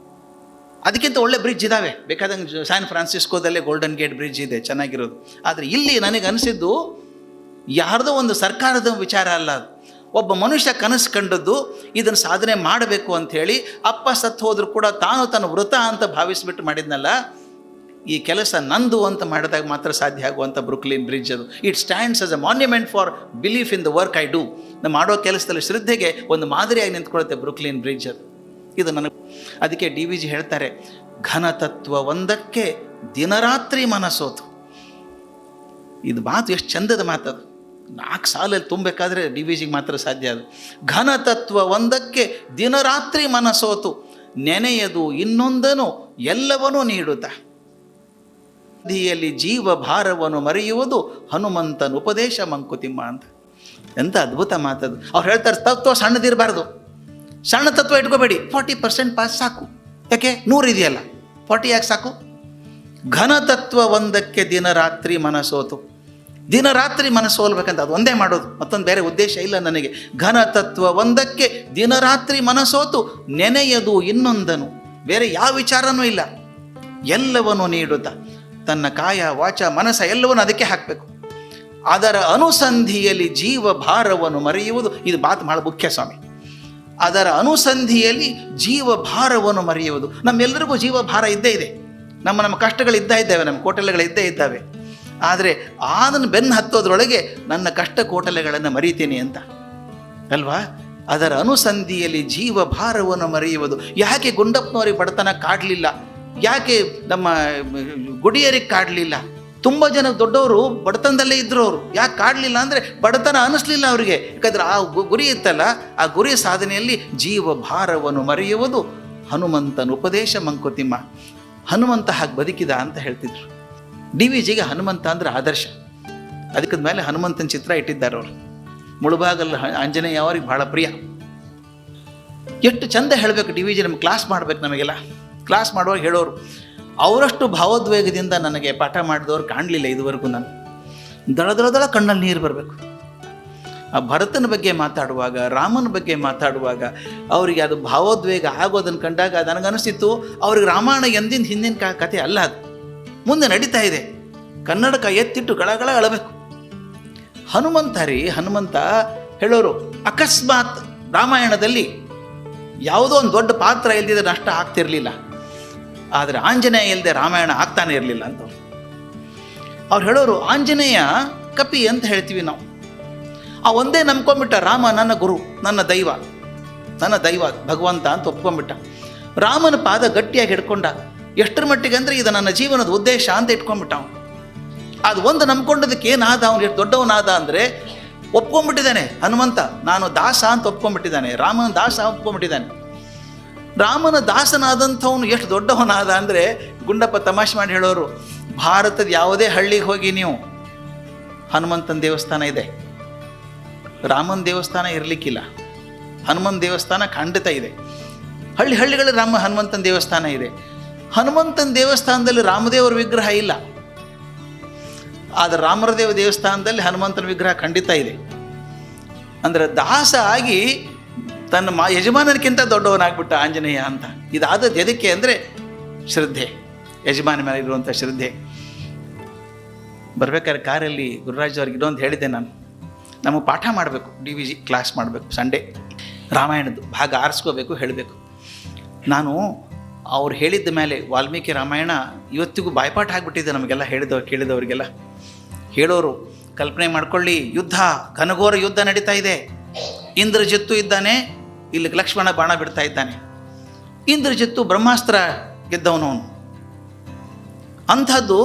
S1: ಅದಕ್ಕಿಂತ ಒಳ್ಳೆ ಬ್ರಿಡ್ಜ್ ಇದ್ದಾವೆ, ಬೇಕಾದಂಗೆ ಸ್ಯಾನ್ ಫ್ರಾನ್ಸಿಸ್ಕೋದಲ್ಲೇ ಗೋಲ್ಡನ್ ಗೇಟ್ ಬ್ರಿಡ್ಜ್ ಇದೆ, ಚೆನ್ನಾಗಿರೋದು. ಆದರೆ ಇಲ್ಲಿ ನನಗೆ ಅನಿಸಿದ್ದು ಯಾರ್ದೋ ಒಂದು ಸರ್ಕಾರದ ವಿಚಾರ ಅಲ್ಲ ಅದು. ಒಬ್ಬ ಮನುಷ್ಯ ಕನಸು ಕಂಡದ್ದು ಇದನ್ನು ಸಾಧನೆ ಮಾಡಬೇಕು ಅಂಥೇಳಿ. ಅಪ್ಪ ಸತ್ತು ಹೋದರೂ ಕೂಡ ತಾನು ತನ್ನ ವೃತ ಅಂತ ಭಾವಿಸಿಬಿಟ್ಟು ಮಾಡಿದ್ನಲ್ಲ. ಈ ಕೆಲಸ ನಂದು ಅಂತ ಮಾಡಿದಾಗ ಮಾತ್ರ ಸಾಧ್ಯ ಆಗುವಂಥ ಬ್ರೂಕ್ಲಿನ್ ಬ್ರಿಡ್ಜ್ ಅದು. It stands as a monument for belief in the work I do. ನಾನು ಮಾಡೋ ಕೆಲಸದಲ್ಲಿ ಶ್ರದ್ಧೆಗೆ ಒಂದು ಮಾದರಿಯಾಗಿ ನಿಂತ್ಕೊಳ್ಳುತ್ತೆ ಬ್ರೂಕ್ಲಿನ್ ಬ್ರಿಡ್ಜ್ ಅದು. ಇದು ನನಗೆ ಅದಕ್ಕೆ DVG ಹೇಳ್ತಾರೆ, ಘನತತ್ವ ಒಂದಕ್ಕೆ ದಿನರಾತ್ರಿ ಮನಸೋತು. ಇದು ಮಾತು ಎಷ್ಟು ಚಂದದ ಮಾತದು. 4 ಸಾಲಲ್ಲಿ ತುಂಬಬೇಕಾದ್ರೆ DVGಗೆ ಮಾತ್ರ ಸಾಧ್ಯ ಅದು. ಘನತತ್ವ ಒಂದಕ್ಕೆ ದಿನರಾತ್ರಿ ಮನಸೋತು, ನೆನೆಯದು ಇನ್ನೊಂದನು ಎಲ್ಲವನ್ನೂ ನೀಡುತ್ತ. ನದಿಯಲ್ಲಿ ಜೀವ ಭಾರವನ್ನು ಮರೆಯುವುದು ಹನುಮಂತನ ಉಪದೇಶ ಮಂಕುತಿಮ್ಮ ಅಂತ. ಎಂಥ ಅದ್ಭುತ ಮಾತದು. ಅವ್ರು ಹೇಳ್ತಾರೆ, ತತ್ವ ಸಣ್ಣದಿರಬಾರ್ದು, ಸಣ್ಣ ತತ್ವ ಇಟ್ಕೋಬೇಡಿ, 40% ಪಾಸ್ ಸಾಕು. ಯಾಕೆ 100 ಇದೆಯಲ್ಲ, 40 ಯಾಕೆ ಸಾಕು? ಘನತತ್ವ ಒಂದಕ್ಕೆ ದಿನರಾತ್ರಿ ಮನಸೋತು. ದಿನರಾತ್ರಿ ಮನಸ್ಸೋಲ್ಬೇಕಂತ ಅದು ಒಂದೇ ಮಾಡೋದು, ಮತ್ತೊಂದು ಬೇರೆ ಉದ್ದೇಶ ಇಲ್ಲ ನನಗೆ. ಘನತತ್ವ ಒಂದಕ್ಕೆ ದಿನರಾತ್ರಿ ಮನಸೋತು, ನೆನೆಯದು ಇನ್ನೊಂದನು, ಬೇರೆ ಯಾವ ವಿಚಾರನೂ ಇಲ್ಲ. ಎಲ್ಲವನ್ನೂ ನೀಡುತ್ತ ತನ್ನ ಕಾಯ ವಾಚ ಮನಸ್ಸ ಎಲ್ಲವನ್ನು ಅದಕ್ಕೆ ಹಾಕಬೇಕು. ಅದರ ಅನುಸಂಧಿಯಲ್ಲಿ ಜೀವ ಭಾರವನ್ನು ಮರೆಯುವುದು. ಇದು ಮಾತು ಬಹಳ ಮುಖ್ಯ ಸ್ವಾಮಿ. ಅದರ ಅನುಸಂಧಿಯಲ್ಲಿ ಜೀವ ಭಾರವನ್ನು ಮರೆಯುವುದು. ನಮ್ಮೆಲ್ಲರಿಗೂ ಜೀವ ಭಾರ ಇದ್ದೇ ಇದೆ. ನಮ್ಮ ಕಷ್ಟಗಳಿದ್ದೇ ಇದ್ದಾವೆ, ನಮ್ಮ ಕೋಟಲೆಗಳಿದ್ದೇ ಇದ್ದಾವೆ. ಆದರೆ ಅದನ್ನು ಬೆನ್ನು ಹತ್ತೋದ್ರೊಳಗೆ ನನ್ನ ಕಷ್ಟ ಕೋಟಲೆಗಳನ್ನು ಮರೀತೀನಿ ಅಂತ ಅಲ್ವಾ. ಅದರ ಅನುಸಂಧಿಯಲ್ಲಿ ಜೀವ ಭಾರವನ್ನು ಮರೆಯುವುದು. ಯಾಕೆ ಗುಂಡಪ್ಪನವ್ರಿಗೆ ಬಡತನ ಕಾಡಲಿಲ್ಲ? ಯಾಕೆ ನಮ್ಮ ಗುಡಿಯರಿಗೆ ಕಾಡಲಿಲ್ಲ? ತುಂಬ ಜನ ದೊಡ್ಡವರು ಬಡತನದಲ್ಲೇ ಇದ್ದರು. ಅವರು ಯಾಕೆ ಕಾಡಲಿಲ್ಲ ಅಂದರೆ ಬಡತನ ಅನ್ನಿಸ್ಲಿಲ್ಲ ಅವರಿಗೆ. ಯಾಕಂದರೆ ಆ ಗುರಿ ಇತ್ತಲ್ಲ, ಆ ಗುರಿ ಸಾಧನೆಯಲ್ಲಿ ಜೀವ ಭಾರವನ್ನು ಮರೆಯುವುದು ಹನುಮಂತನ ಉಪದೇಶ ಮಂಕುತಿಮ್ಮ. ಹನುಮಂತ ಹಾಗೆ ಬದುಕಿದ ಅಂತ ಹೇಳ್ತಿದ್ರು. DVGಗೆ ಹನುಮಂತ ಅಂದರೆ ಆದರ್ಶ. ಅದಕ್ಕೆ ಮೇಲೆ ಹನುಮಂತನ ಚಿತ್ರ ಇಟ್ಟಿದ್ದಾರೆ ಅವರು. ಮುಳುಬಾಗಲ್ ಆಂಜನೇಯ ಅವ್ರಿಗೆ ಭಾಳ ಪ್ರಿಯ. ಎಷ್ಟು ಚಂದ ಹೇಳಬೇಕು DVG. ನಮ್ಗೆ ಕ್ಲಾಸ್ ಮಾಡಬೇಕು, ನಮಗೆಲ್ಲ ಕ್ಲಾಸ್ ಮಾಡುವಾಗ ಹೇಳೋರು. ಅವರಷ್ಟು ಭಾವೋದ್ವೇಗದಿಂದ ನನಗೆ ಪಾಠ ಮಾಡಿದವ್ರು ಕಾಣಲಿಲ್ಲ ಇದುವರೆಗೂ. ನಾನು ದಳ ಕಣ್ಣಲ್ಲಿ ನೀರು ಬರಬೇಕು. ಆ ಭರತನ ಬಗ್ಗೆ ಮಾತಾಡುವಾಗ, ರಾಮನ ಬಗ್ಗೆ ಮಾತಾಡುವಾಗ ಅವರಿಗೆ ಅದು ಭಾವೋದ್ವೇಗ ಆಗೋದನ್ನು ಕಂಡಾಗ ನನಗನ್ನಿಸ್ತಿತ್ತು, ಅವ್ರಿಗೆ ರಾಮಾಯಣ ಎಂದಿನ ಹಿಂದಿನ ಕಥೆ ಅಲ್ಲ, ಅದು ಮುಂದೆ ನಡೀತಾ ಇದೆ. ಕನ್ನಡಕ ಎತ್ತಿಟ್ಟು ಗಳಗಳ ಅಳಬೇಕು. ಹನುಮಂತ ಹೇಳೋರು, ಅಕಸ್ಮಾತ್ ರಾಮಾಯಣದಲ್ಲಿ ಯಾವುದೋ ಒಂದು ದೊಡ್ಡ ಪಾತ್ರ ಇಲ್ದಿದ್ರೆ ನಷ್ಟ ಆಗ್ತಿರಲಿಲ್ಲ, ಆದರೆ ಆಂಜನೇಯ ಇಲ್ಲದೆ ರಾಮಾಯಣ ಆಗ್ತಾನೆ ಇರಲಿಲ್ಲ ಅಂತ ಅವ್ರು ಹೇಳೋರು. ಆಂಜನೇಯ ಕಪಿ ಅಂತ ಹೇಳ್ತೀವಿ ನಾವು. ಆ ಒಂದೇ ನಂಬ್ಕೊಂಡ್ಬಿಟ್ಟ, ರಾಮ ನನ್ನ ಗುರು, ನನ್ನ ದೈವ ಭಗವಂತ ಅಂತ ಒಪ್ಕೊಂಡ್ಬಿಟ್ಟ. ರಾಮನ ಪಾದ ಗಟ್ಟಿಯಾಗಿ ಹಿಡ್ಕೊಂಡ. ಎಷ್ಟರ ಮಟ್ಟಿಗೆ ಅಂದರೆ ಇದು ನನ್ನ ಜೀವನದ ಉದ್ದೇಶ ಅಂತ ಇಟ್ಕೊಂಡ್ಬಿಟ್ಟ ಅವನು. ಅದು ಒಂದು ನಂಬ್ಕೊಂಡದಕ್ಕೆ ಏನಾದ, ಅವನು ಎಷ್ಟು ದೊಡ್ಡವನಾದ ಅಂದರೆ ಒಪ್ಕೊಂಡ್ಬಿಟ್ಟಿದ್ದಾನೆ ಹನುಮಂತ. ನಾನು ದಾಸ ಅಂತ ಒಪ್ಕೊಂಡ್ಬಿಟ್ಟಿದ್ದಾನೆ, ರಾಮನ ದಾಸ ಒಪ್ಕೊಂಡ್ಬಿಟ್ಟಿದ್ದಾನೆ. ರಾಮನ ದಾಸನಾದಂಥವನು ಎಷ್ಟು ದೊಡ್ಡವನಾದ ಅಂದರೆ, ಗುಂಡಪ್ಪ ತಮಾಷೆ ಮಾಡಿ ಹೇಳೋರು, ಭಾರತದ ಯಾವುದೇ ಹಳ್ಳಿಗೆ ಹೋಗಿ ನೀವು ಹನುಮಂತನ ದೇವಸ್ಥಾನ ಇದೆ, ರಾಮನ ದೇವಸ್ಥಾನ ಇರಲಿಕ್ಕಿಲ್ಲ. ಹನುಮನ್ ದೇವಸ್ಥಾನ ಖಂಡಿತ ಇದೆ. ಹಳ್ಳಿಗಳಲ್ಲಿ ಹನುಮಂತನ ದೇವಸ್ಥಾನ ಇದೆ. ಹನುಮಂತನ ದೇವಸ್ಥಾನದಲ್ಲಿ ರಾಮದೇವರ ವಿಗ್ರಹ ಇಲ್ಲ, ಆದರೆ ರಾಮರದೇವ ದೇವಸ್ಥಾನದಲ್ಲಿ ಹನುಮಂತನ ವಿಗ್ರಹ ಖಂಡಿತ ಇದೆ. ಅಂದರೆ ದಾಸ ಆಗಿ ತನ್ನ ಯಜಮಾನನಿಗಿಂತ ದೊಡ್ಡವನಾಗ್ಬಿಟ್ಟ ಆಂಜನೇಯ ಅಂತ. ಇದಾದದ್ದು ಎದಕ್ಕೆ ಅಂದರೆ ಶ್ರದ್ಧೆ, ಯಜಮಾನ ಮೇಲೆ ಇರುವಂಥ ಶ್ರದ್ಧೆ. ಬರ್ಬೇಕಾದ್ರೆ ಕಾರಲ್ಲಿ ಗುರುರಾಜ್ ಅವ್ರಿಗೆ ಇದೊಂದು ಹೇಳಿದ್ದೆ ನಾನು, ನಮಗೆ ಪಾಠ ಮಾಡಬೇಕು, DVG ಕ್ಲಾಸ್ ಮಾಡಬೇಕು, ಸಂಡೇ ರಾಮಾಯಣದ್ದು ಭಾಗ ಆರಿಸ್ಕೋಬೇಕು, ಹೇಳಬೇಕು. ನಾನು ಅವ್ರು ಹೇಳಿದ್ದ ಮೇಲೆ ವಾಲ್ಮೀಕಿ ರಾಮಾಯಣ ಇವತ್ತಿಗೂ ಬಾಯ್ಪಾಠ ಆಗಿಬಿಟ್ಟಿದೆ ನಮಗೆಲ್ಲ, ಕೇಳಿದವರಿಗೆಲ್ಲ. ಹೇಳೋರು ಕಲ್ಪನೆ ಮಾಡ್ಕೊಳ್ಳಿ, ಯುದ್ಧ, ಘನಘೋರ ಯುದ್ಧ ನಡೀತಾ ಇದೆ. ಇಂದ್ರಜಿತ್ತು ಇದ್ದಾನೆ, ಇಲ್ಲಿ ಲಕ್ಷ್ಮಣ ಬಾಣ ಬಿಡ್ತಾ ಇದ್ದಾನೆ. ಇಂದ್ರಜಿತ್ತು ಬ್ರಹ್ಮಾಸ್ತ್ರ ಗೆದ್ದವನು ಅವನು. ಅಂಥದ್ದು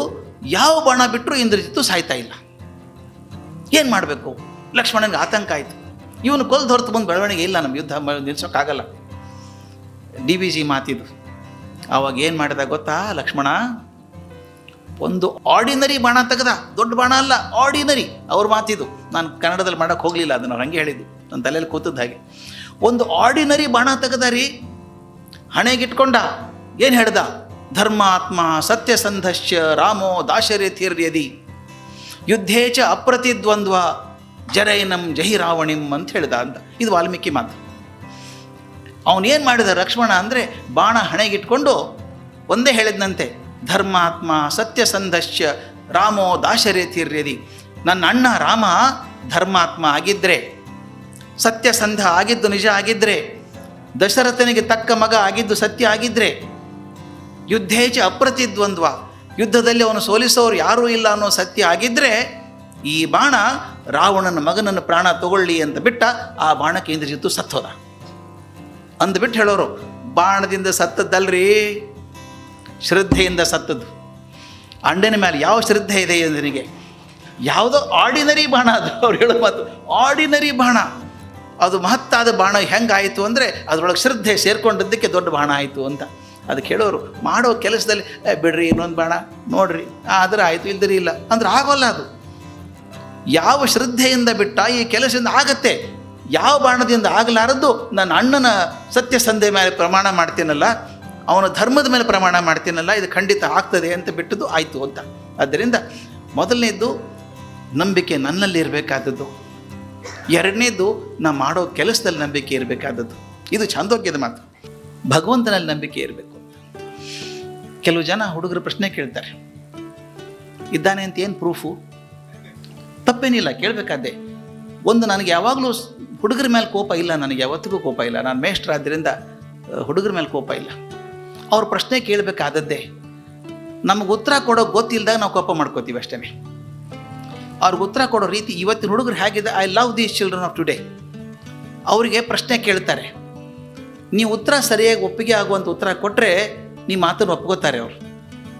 S1: ಯಾವ ಬಾಣ ಬಿಟ್ಟರು ಇಂದ್ರಜಿತ್ತು ಸಾಯ್ತಾ ಇಲ್ಲ. ಏನು ಮಾಡಬೇಕು? ಲಕ್ಷ್ಮಣನಿಗೆ ಆತಂಕ ಆಯಿತು. ಇವನು ಕೊಲ್ದು ಹೊರತು ಬಂದು ಬೆಳವಣಿಗೆ ಇಲ್ಲ, ನಮ್ಮ ಯುದ್ಧ ನಿಲ್ಸೋಕ್ಕಾಗಲ್ಲ. DVG ಮಾತಿದು. ಆವಾಗ ಏನು ಮಾಡಿದ ಗೊತ್ತಾ ಲಕ್ಷ್ಮಣ? ಒಂದು ಆರ್ಡಿನರಿ ಬಾಣ ತೆಗೆದ, ದೊಡ್ಡ ಬಾಣ ಅಲ್ಲ, ಆರ್ಡಿನರಿ. ಅವ್ರ ಮಾತಿದು, ನಾನು ಕನ್ನಡದಲ್ಲಿ ಮಾಡೋಕ್ಕೆ ಹೋಗಲಿಲ್ಲ, ಅದನ್ನು ಅವ್ರು ಹಂಗೆ ಹೇಳಿದ್ದು, ನನ್ನ ತಲೆಯಲ್ಲಿ ಕೂತದ್ದು ಹಾಗೆ. ಒಂದು ಆರ್ಡಿನರಿ ಬಾಣ ತೆಗೆದ ರೀ, ಹಣೆಗಿಟ್ಕೊಂಡ. ಏನು ಹೇಳ್ದ? ಧರ್ಮಾತ್ಮ ಸತ್ಯಸಂಧಶ್ಚ ರಾಮೋ ದಾಶರಥಿರ್ಯದಿ ಯುದ್ಧೇ ಚ ಅಪ್ರತಿದ್ವಂದ್ವ ಜರೈನಂ ಜಹಿ ರಾವಣಿಂ ಅಂತ ಹೇಳ್ದ ಅಂತ. ಇದು ವಾಲ್ಮೀಕಿ ಮಾತು. ಅವನೇನು ಮಾಡಿದ ಲಕ್ಷ್ಮಣ ಅಂದರೆ, ಬಾಣ ಹಣೆಗಿಟ್ಕೊಂಡು ಒಂದೇ ಹೇಳಿದ್ನಂತೆ, ಧರ್ಮಾತ್ಮ ಸತ್ಯಸಂಧಶ್ಚ ರಾಮೋ ದಾಶರಥಿರ್ಯದಿ. ನನ್ನ ಅಣ್ಣ ರಾಮ ಧರ್ಮಾತ್ಮ ಆಗಿದ್ದರೆ, ಸತ್ಯಸಂಧ ಆಗಿದ್ದು ನಿಜ ಆಗಿದ್ದರೆ, ದಶರಥನಿಗೆ ತಕ್ಕ ಮಗ ಆಗಿದ್ದು ಸತ್ಯ ಆಗಿದ್ದರೆ, ಯುದ್ಧೇಚ ಅಪ್ರತಿದ್ವಂದ್ವ, ಯುದ್ಧದಲ್ಲಿ ಅವನು ಸೋಲಿಸೋರು ಯಾರೂ ಇಲ್ಲ ಅನ್ನೋ ಸತ್ಯ ಆಗಿದ್ದರೆ, ಈ ಬಾಣ ರಾವಣನ ಮಗನನ್ನು ಪ್ರಾಣ ತಗೊಳ್ಳಿ ಅಂತ ಬಿಟ್ಟ. ಆ ಬಾಣಕ್ಕೆ ಇಂದ್ರಜಿತ್ತು ಸತ್ತೋದ ಅಂದ್ಬಿಟ್ಟು ಹೇಳೋರು. ಬಾಣದಿಂದ ಸತ್ತದ್ದಲ್ರಿ, ಶ್ರದ್ಧೆಯಿಂದ ಸತ್ತದ್ದು. ಅಂಡನ ಮೇಲೆ ಯಾವ ಶ್ರದ್ಧೆ ಇದೆ ಇಂದ್ರನಿಗೆ? ಯಾವುದೋ ಆರ್ಡಿನರಿ ಬಾಣ ಅದು. ಅವ್ರು ಹೇಳೋ ಮಾತು ಆರ್ಡಿನರಿ ಬಾಣ, ಅದು ಮಹತ್ತಾದ ಬಾಣ. ಹೆಂಗಾಯಿತು ಅಂದರೆ ಅದರೊಳಗೆ ಶ್ರದ್ಧೆ ಸೇರ್ಕೊಂಡದ್ದಕ್ಕೆ ದೊಡ್ಡ ಬಾಣ ಆಯಿತು ಅಂತ. ಅದಕ್ಕೆ ಹೇಳೋರು, ಮಾಡೋ ಕೆಲಸದಲ್ಲಿ ಬಿಡ್ರಿ ಇನ್ನೊಂದು ಬಾಣ ನೋಡ್ರಿ, ಆದರೆ ಆಯಿತು, ಇಲ್ದಿರಿ ಇಲ್ಲ ಅಂದ್ರೆ ಆಗೋಲ್ಲ. ಅದು ಯಾವ ಶ್ರದ್ಧೆಯಿಂದ ಬಿಟ್ಟ ಈ ಕೆಲಸದಿಂದ ಆಗತ್ತೆ. ಯಾವ ಬಾಣದಿಂದ ಆಗಲಾರದ್ದು ನನ್ನ ಅಣ್ಣನ ಸತ್ಯಸಂಧೆ ಮೇಲೆ ಪ್ರಮಾಣ ಮಾಡ್ತೀನಲ್ಲ, ಅವನ ಧರ್ಮದ ಮೇಲೆ ಪ್ರಮಾಣ ಮಾಡ್ತೀನಲ್ಲ, ಇದು ಖಂಡಿತ ಆಗ್ತದೆ ಅಂತ ಬಿಟ್ಟದ್ದು ಆಯಿತು ಅಂತ. ಆದ್ದರಿಂದ ಮೊದಲನೇದ್ದು ನಂಬಿಕೆ ನನ್ನಲ್ಲಿ ಇರಬೇಕಾದದ್ದು. ಎರಡನೇದು ನಾ ಮಾಡೋ ಕೆಲಸದಲ್ಲಿ ನಂಬಿಕೆ ಇರಬೇಕಾದದ್ದು. ಇದು ಛಾಂದೋಗ್ಯದ ಮಾತು. ಭಗವಂತನಲ್ಲಿ ನಂಬಿಕೆ ಇರಬೇಕು. ಕೆಲವು ಜನ ಹುಡುಗರು ಪ್ರಶ್ನೆ ಕೇಳ್ತಾರೆ, ಇದ್ದಾನೆ ಅಂತ ಏನು ಪ್ರೂಫು? ತಪ್ಪೇನಿಲ್ಲ, ಕೇಳಬೇಕಾದ್ದೆ. ಒಂದು, ನನಗೆ ಯಾವಾಗಲೂ ಹುಡುಗರ ಮೇಲೆ ಕೋಪ ಇಲ್ಲ, ನನಗೆ ಯಾವತ್ತಿಗೂ ಕೋಪ ಇಲ್ಲ. ನಾನು ಮೇಷ್ಟ್ರ ಆದ್ದರಿಂದ ಹುಡುಗರ ಮೇಲೆ ಕೋಪ ಇಲ್ಲ. ಅವ್ರ ಪ್ರಶ್ನೆ ಕೇಳಬೇಕಾದದ್ದೇ. ನಮಗೆ ಉತ್ತರ ಕೊಡೋ ಗೊತ್ತಿಲ್ಲದಾಗ ನಾವು ಕೋಪ ಮಾಡ್ಕೋತೀವಿ ಅಷ್ಟೇ. ಅವ್ರಿಗೆ ಉತ್ತರ ಕೊಡೋ ರೀತಿ, ಇವತ್ತಿನ ಹುಡುಗರು ಹೇಗಿದೆ, I love these children of today. ಅವರಿಗೆ ಪ್ರಶ್ನೆ ಕೇಳ್ತಾರೆ, ನೀವು ಉತ್ತರ ಸರಿಯಾಗಿ ಒಪ್ಪಿಗೆ ಆಗುವಂಥ ಉತ್ತರ ಕೊಟ್ಟರೆ ನಿಮ್ಮ ಮಾತನ್ನು ಒಪ್ಕೋತಾರೆ ಅವರು.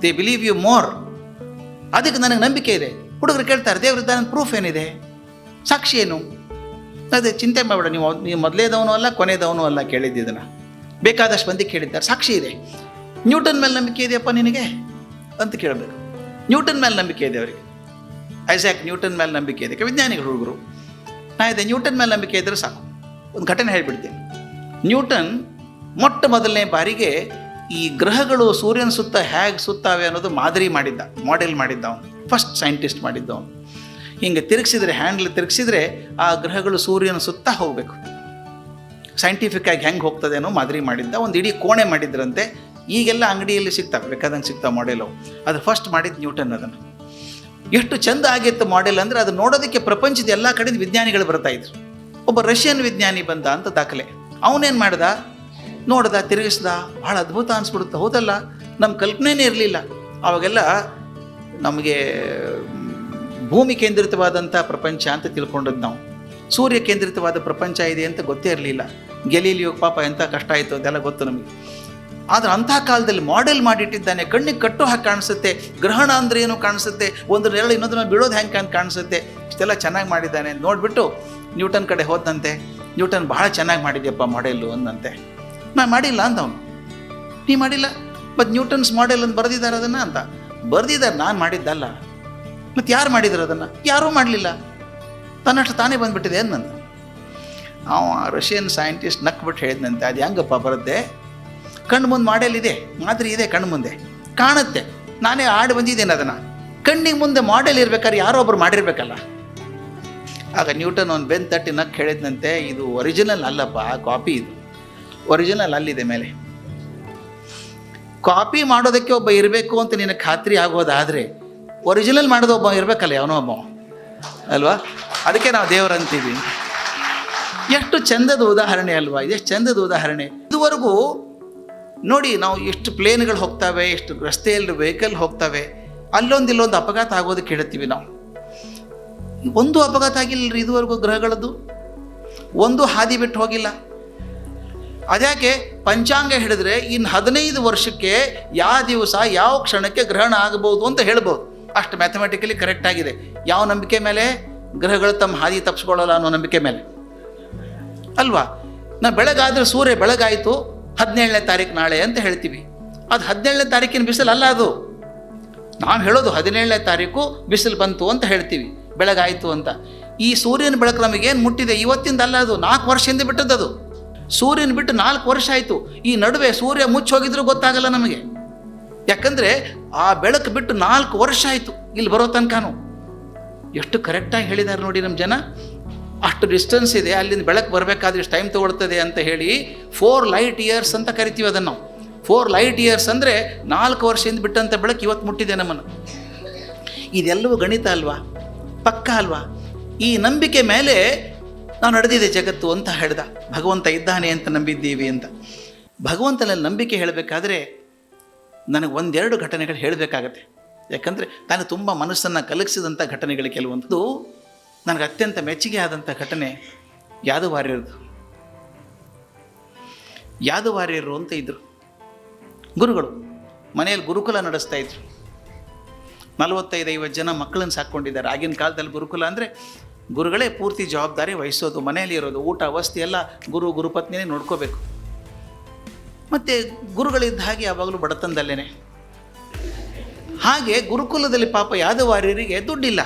S1: They believe you more. ಅದಕ್ಕೆ ನನಗೆ ನಂಬಿಕೆ ಇದೆ. ಹುಡುಗರು ಕೇಳ್ತಾರೆ, ದೇವರಿದ್ದಾನೆ, ಪ್ರೂಫ್ ಏನಿದೆ, ಸಾಕ್ಷಿ ಏನು? ಅದೇ ಚಿಂತೆ ಮಾಡಬೇಡ, ನೀವು ಮೊದಲೇದವನು ಅಲ್ಲ ಕೊನೆಯದವನು ಅಲ್ಲ. ಕೇಳಿದ್ದನ್ನು ಬೇಕಾದಷ್ಟು ಮಂದಿ ಕೇಳಿದ್ದಾರೆ, ಸಾಕ್ಷಿ ಇದೆ. ನ್ಯೂಟನ್ ಮೇಲೆ ನಂಬಿಕೆ ಇದೆಯಪ್ಪ ನಿನಗೆ ಅಂತ ಕೇಳಬೇಕು. ನ್ಯೂಟನ್ ಮೇಲೆ ನಂಬಿಕೆ ಇದೆ ಅವರಿಗೆ. ಐಸಾಕ್ ನ್ಯೂಟನ್ ಮೇಲೆ ನಂಬಿಕೆ ಇದೆ. ವಿಜ್ಞಾನಿಗಳು ಹುಡುಗರು, ನಾ ಇದೆ ನ್ಯೂಟನ್ ಮೇಲೆ ನಂಬಿಕೆ ಇದ್ದರೆ ಸಾಕು. ಒಂದು ಘಟನೆ ಹೇಳಿಬಿಡ್ತೀನಿ. ನ್ಯೂಟನ್ ಮೊಟ್ಟ ಮೊದಲನೇ ಬಾರಿಗೆ ಈ ಗ್ರಹಗಳು ಸೂರ್ಯನ ಸುತ್ತ ಹೇಗೆ ಸುತ್ತಾವೆ ಅನ್ನೋದು ಮಾದರಿ ಮಾಡಿದ್ದ, ಮಾಡೆಲ್ ಮಾಡಿದ್ದ ಅವನು. ಫಸ್ಟ್ ಸೈಂಟಿಸ್ಟ್ ಮಾಡಿದ್ದ ಅವನು. ಹಿಂಗೆ ತಿರುಗಿಸಿದ್ರೆ, ಹ್ಯಾಂಡ್ಲ್ ತಿರುಗಿಸಿದ್ರೆ ಆ ಗ್ರಹಗಳು ಸೂರ್ಯನ ಸುತ್ತ ಹೋಗಬೇಕು. ಸೈಂಟಿಫಿಕ್ಕಾಗಿ ಹೆಂಗೆ ಹೋಗ್ತದೆ ಅನ್ನೋ ಮಾದರಿ ಮಾಡಿದ್ದ. ಒಂದು ಇಡೀ ಕೋಣೆ ಮಾಡಿದ್ರಂತೆ. ಈಗೆಲ್ಲ ಅಂಗಡಿಯಲ್ಲಿ ಸಿಗ್ತವೆ, ಬೇಕಾದಂಗೆ ಸಿಗ್ತಾವೆ ಮಾಡೆಲು. ಅದು ಫಸ್ಟ್ ಮಾಡಿದ್ದು ನ್ಯೂಟನ್. ಅದನ್ನು ಎಷ್ಟು ಚೆಂದ ಆಗಿತ್ತು ಮಾಡೆಲ್ ಅಂದರೆ, ಅದು ನೋಡೋದಕ್ಕೆ ಪ್ರಪಂಚದ ಎಲ್ಲ ಕಡೆಯಿಂದ ವಿಜ್ಞಾನಿಗಳು ಬರ್ತಾಯಿದ್ರು. ಒಬ್ಬ ರಷ್ಯನ್ ವಿಜ್ಞಾನಿ ಬಂದ ಅಂತ ದಾಖಲೆ. ಅವನೇನು ಮಾಡ್ದ, ನೋಡ್ದ, ತಿರುಗಿಸ್ದ, ಭಾಳ ಅದ್ಭುತ ಅನಿಸ್ಬಿಡುತ್ತೆ. ಹೌದಲ್ಲ, ನಮ್ಮ ಕಲ್ಪನೆನೇ ಇರಲಿಲ್ಲ. ಅವಾಗೆಲ್ಲ ನಮಗೆ ಭೂಮಿ ಕೇಂದ್ರಿತವಾದಂಥ ಪ್ರಪಂಚ ಅಂತ ತಿಳ್ಕೊಂಡದ್ದು ನಾವು. ಸೂರ್ಯ ಕೇಂದ್ರಿತವಾದ ಪ್ರಪಂಚ ಇದೆ ಅಂತ ಗೊತ್ತೇ ಇರಲಿಲ್ಲ. ಗೆಲೀಲಿಯೋ ಪಾಪ ಎಂಥ ಕಷ್ಟ ಆಯಿತು ಅದೆಲ್ಲ ಗೊತ್ತು ನಮಗೆ. ಆದರೆ ಅಂಥ ಕಾಲದಲ್ಲಿ ಮಾಡೆಲ್ ಮಾಡಿಟ್ಟಿದ್ದಾನೆ. ಕಣ್ಣಿಗೆ ಕಟ್ಟು ಹಾಕಿ ಕಾಣಿಸುತ್ತೆ. ಗ್ರಹಣ ಅಂದರೆ ಏನು ಕಾಣಿಸುತ್ತೆ, ಒಂದು ನೆರಳು ಇನ್ನೊಂದ್ರ ಮೇಲೆ ಬೀಳೋದು ಹೆಂಗೆ ಕಾಣಿಸುತ್ತೆ. ಇಷ್ಟೆಲ್ಲ ಚೆನ್ನಾಗಿ ಮಾಡಿದ್ದಾನೆ. ನೋಡಿಬಿಟ್ಟು ನ್ಯೂಟನ್ ಕಡೆ ಹೋದಂತೆ. ನ್ಯೂಟನ್ ಭಾಳ ಚೆನ್ನಾಗಿ ಮಾಡಿದ್ಯಪ್ಪ ಮಾಡೆಲ್ಲು ಅಂದಂತೆ. ನಾನು ಮಾಡಿಲ್ಲ ಅಂತ ಅವನು. ನೀ ಮಾಡಿಲ್ಲ, ಮತ್ತು ನ್ಯೂಟನ್ಸ್ ಮಾಡೆಲ್ ಅಂತ ಬರೆದಿದ್ದಾರೆ ಅದನ್ನು ಅಂತ ಬರೆದಿದ್ದಾರೆ, ನಾನು ಮಾಡಿದ್ದಲ್ಲ. ಮತ್ತು ಯಾರು ಮಾಡಿದ್ರು ಅದನ್ನು? ಯಾರೂ ಮಾಡಲಿಲ್ಲ, ತನ್ನಷ್ಟು ತಾನೇ ಬಂದುಬಿಟ್ಟಿದೆ ಅನ್ನಂತ. ಅವ ರಷ್ಯನ್ ಸೈಂಟಿಸ್ಟ್ ನಕ್ಬಿಟ್ಟು ಹೇಳಿದಂತೆ, ಅದು ಹೆಂಗಪ್ಪ ಬರುತ್ತೆ, ಕಣ್ಣು ಮುಂದೆ ಮಾಡೆಲ್ ಇದೆ, ಮಾದರಿ ಇದೆ, ಕಣ್ಣು ಮುಂದೆ ಕಾಣುತ್ತೆ, ನಾನೇ ಆಡಿ ಬಂದಿದ್ದೇನೆ ಅದನ್ನು. ಕಣ್ಣಿಗೆ ಮುಂದೆ ಮಾಡೆಲ್ ಇರ್ಬೇಕಾದ್ರೆ ಯಾರೋ ಒಬ್ರು ಮಾಡಿರ್ಬೇಕಲ್ಲ. ಆಗ ನ್ಯೂಟನ್ ಒಂದು ಬೆನ್ ತಟ್ಟಿ ನಕ್ಕು ಹೇಳಿದಂತೆ, ಇದು ಒರಿಜಿನಲ್ ಅಲ್ಲಪ್ಪ, ಕಾಪಿ, ಇದು ಒರಿಜಿನಲ್ ಅಲ್ಲಿದೆ ಮೇಲೆ. ಕಾಪಿ ಮಾಡೋದಕ್ಕೆ ಒಬ್ಬ ಇರಬೇಕು ಅಂತ ನಿನಗೆ ಖಾತ್ರಿ ಆಗೋದಾದರೆ ಒರಿಜಿನಲ್ ಮಾಡೋದು ಒಬ್ಬ ಇರಬೇಕಲ್ಲ, ಯಾವನೋ ಒಬ್ಬ ಅಲ್ವಾ? ಅದಕ್ಕೆ ನಾವು ದೇವರಂತೀವಿ. ಎಷ್ಟು ಚಂದದ ಉದಾಹರಣೆ ಅಲ್ವಾ, ಇದೆಷ್ಟು ಚಂದದ ಉದಾಹರಣೆ. ಇದುವರೆಗೂ ನೋಡಿ, ನಾವು ಎಷ್ಟು ಪ್ಲೇನ್ಗಳು ಹೋಗ್ತವೆ, ಎಷ್ಟು ರಸ್ತೆಯಲ್ಲಿ ವೆಹಿಕಲ್ ಹೋಗ್ತವೆ, ಅಲ್ಲೊಂದು ಇಲ್ಲೊಂದು ಅಪಘಾತ ಆಗೋದಕ್ಕೆ ಹೇಳ್ತೀವಿ ನಾವು. ಒಂದು ಅಪಘಾತ ಆಗಿಲ್ಲ ಇದುವರೆಗೂ, ಗ್ರಹಗಳದ್ದು ಒಂದು ಹಾದಿ ಬಿಟ್ಟು ಹೋಗಿಲ್ಲ. ಅದ್ಯಾಕೆ? ಪಂಚಾಂಗ ಹಿಡಿದ್ರೆ ಇನ್ನು 15 ವರ್ಷಕ್ಕೆ ಯಾವ ದಿವಸ ಯಾವ ಕ್ಷಣಕ್ಕೆ ಗ್ರಹಣ ಆಗಬಹುದು ಅಂತ ಹೇಳ್ಬೋದು. ಅಷ್ಟು ಮ್ಯಾಥಮೆಟಿಕಲಿ ಕರೆಕ್ಟ್ ಆಗಿದೆ. ಯಾವ ನಂಬಿಕೆ ಮೇಲೆ? ಗ್ರಹಗಳು ತಮ್ಮ ಹಾದಿ ತಪ್ಪಿಸ್ಕೊಳ್ಳಲ್ಲ ಅನ್ನೋ ನಂಬಿಕೆ ಮೇಲೆ ಅಲ್ವಾ? ನಾವು ಬೆಳಗಾದ್ರೆ ಸೂರ್ಯ ಬೆಳಗಾಯಿತು 17ನೇ ತಾರೀಕು ನಾಳೆ ಅಂತ ಹೇಳ್ತೀವಿ. ಅದು 17ನೇ ತಾರೀಕಿನ ಬಿಸಿಲು ಅಲ್ಲ, ಅದು ನಾವು ಹೇಳೋದು 17ನೇ ತಾರೀಕು ಬಿಸಿಲು ಬಂತು ಅಂತ ಹೇಳ್ತೀವಿ, ಬೆಳಗಾಯಿತು ಅಂತ. ಈ ಸೂರ್ಯನ ಬೆಳಕು ನಮಗೇನು ಮುಟ್ಟಿದೆ ಇವತ್ತಿಂದ ಅಲ್ಲ, ಅದು 4 ವರ್ಷದಿಂದ ಬಿಟ್ಟದ್ದು. ಸೂರ್ಯನ ಬಿಟ್ಟು 4 ವರ್ಷ ಆಯಿತು. ಈ ನಡುವೆ ಸೂರ್ಯ ಮುಚ್ಚೋಗಿದ್ರೂ ಗೊತ್ತಾಗಲ್ಲ ನಮಗೆ, ಯಾಕಂದರೆ ಆ ಬೆಳಕು ಬಿಟ್ಟು 4 ವರ್ಷ ಆಯಿತು ಇಲ್ಲಿ ಬರೋ ತನಕನೂ. ಎಷ್ಟು ಕರೆಕ್ಟಾಗಿ ಹೇಳಿದ್ದಾರೆ ನೋಡಿ ನಮ್ಮ ಜನ. ಅಷ್ಟು ಡಿಸ್ಟೆನ್ಸ್ ಇದೆ, ಅಲ್ಲಿಂದ ಬೆಳಕು ಬರಬೇಕಾದ್ರೆ ಇಷ್ಟು ಟೈಮ್ ತೊಗೊಳ್ತದೆ ಅಂತ ಹೇಳಿ 4 ಲೈಟ್ ಇಯರ್ಸ್ ಅಂತ ಕರಿತೀವಿ ಅದನ್ನು ನಾವು. 4 ಲೈಟ್ ಇಯರ್ಸ್ ಅಂದರೆ 4 ವರ್ಷದಿಂದ ಬಿಟ್ಟಂಥ ಬೆಳಕು ಇವತ್ತು ಮುಟ್ಟಿದೆ ನಮ್ಮನ್ನು. ಇದೆಲ್ಲವೂ ಗಣಿತ ಅಲ್ವಾ, ಪಕ್ಕ ಅಲ್ವಾ? ಈ ನಂಬಿಕೆ ಮೇಲೆ ನಾವು ನಡೆದಿದೆ ಜಗತ್ತು ಅಂತ ಹೇಳ್ದ. ಭಗವಂತ ಇದ್ದಾನೆ ಅಂತ ನಂಬಿದ್ದೀವಿ ಅಂತ. ಭಗವಂತನಲ್ಲಿ ನಂಬಿಕೆ ಹೇಳಬೇಕಾದ್ರೆ ನನಗೆ 1-2 ಘಟನೆಗಳು ಹೇಳಬೇಕಾಗತ್ತೆ. ಯಾಕಂದರೆ ತಾನು ತುಂಬ ಮನಸ್ಸನ್ನು ಕಲಗಿಸಿದಂಥ ಘಟನೆಗಳು ಕೆಲವೊಂದು. ನನಗೆ ಅತ್ಯಂತ ಮೆಚ್ಚುಗೆ ಆದಂಥ ಘಟನೆ ಯಾದವಾರ್ಯರದು. ಯಾದವಾರ್ಯರು ಅಂತ ಇದ್ದರು ಗುರುಗಳು, ಮನೆಯಲ್ಲಿ ಗುರುಕುಲ ನಡೆಸ್ತಾ ಇದ್ರು. 45-50 ಜನ ಮಕ್ಕಳನ್ನು ಸಾಕ್ಕೊಂಡಿದ್ದಾರೆ. ಆಗಿನ ಕಾಲದಲ್ಲಿ ಗುರುಕುಲ ಅಂದರೆ ಗುರುಗಳೇ ಪೂರ್ತಿ ಜವಾಬ್ದಾರಿ ವಹಿಸೋದು, ಮನೆಯಲ್ಲಿ ಇರೋದು, ಊಟ ವಸತಿ ಎಲ್ಲ ಗುರುಪತ್ನಿನೇ ನೋಡ್ಕೋಬೇಕು. ಮತ್ತು ಗುರುಗಳಿದ್ದ ಹಾಗೆ ಯಾವಾಗಲೂ ಬಡತನದಲ್ಲೇ. ಹಾಗೆ ಗುರುಕುಲದಲ್ಲಿ ಪಾಪ ಯಾದವಾರ್ಯರಿಗೆ ದುಡ್ಡಿಲ್ಲ.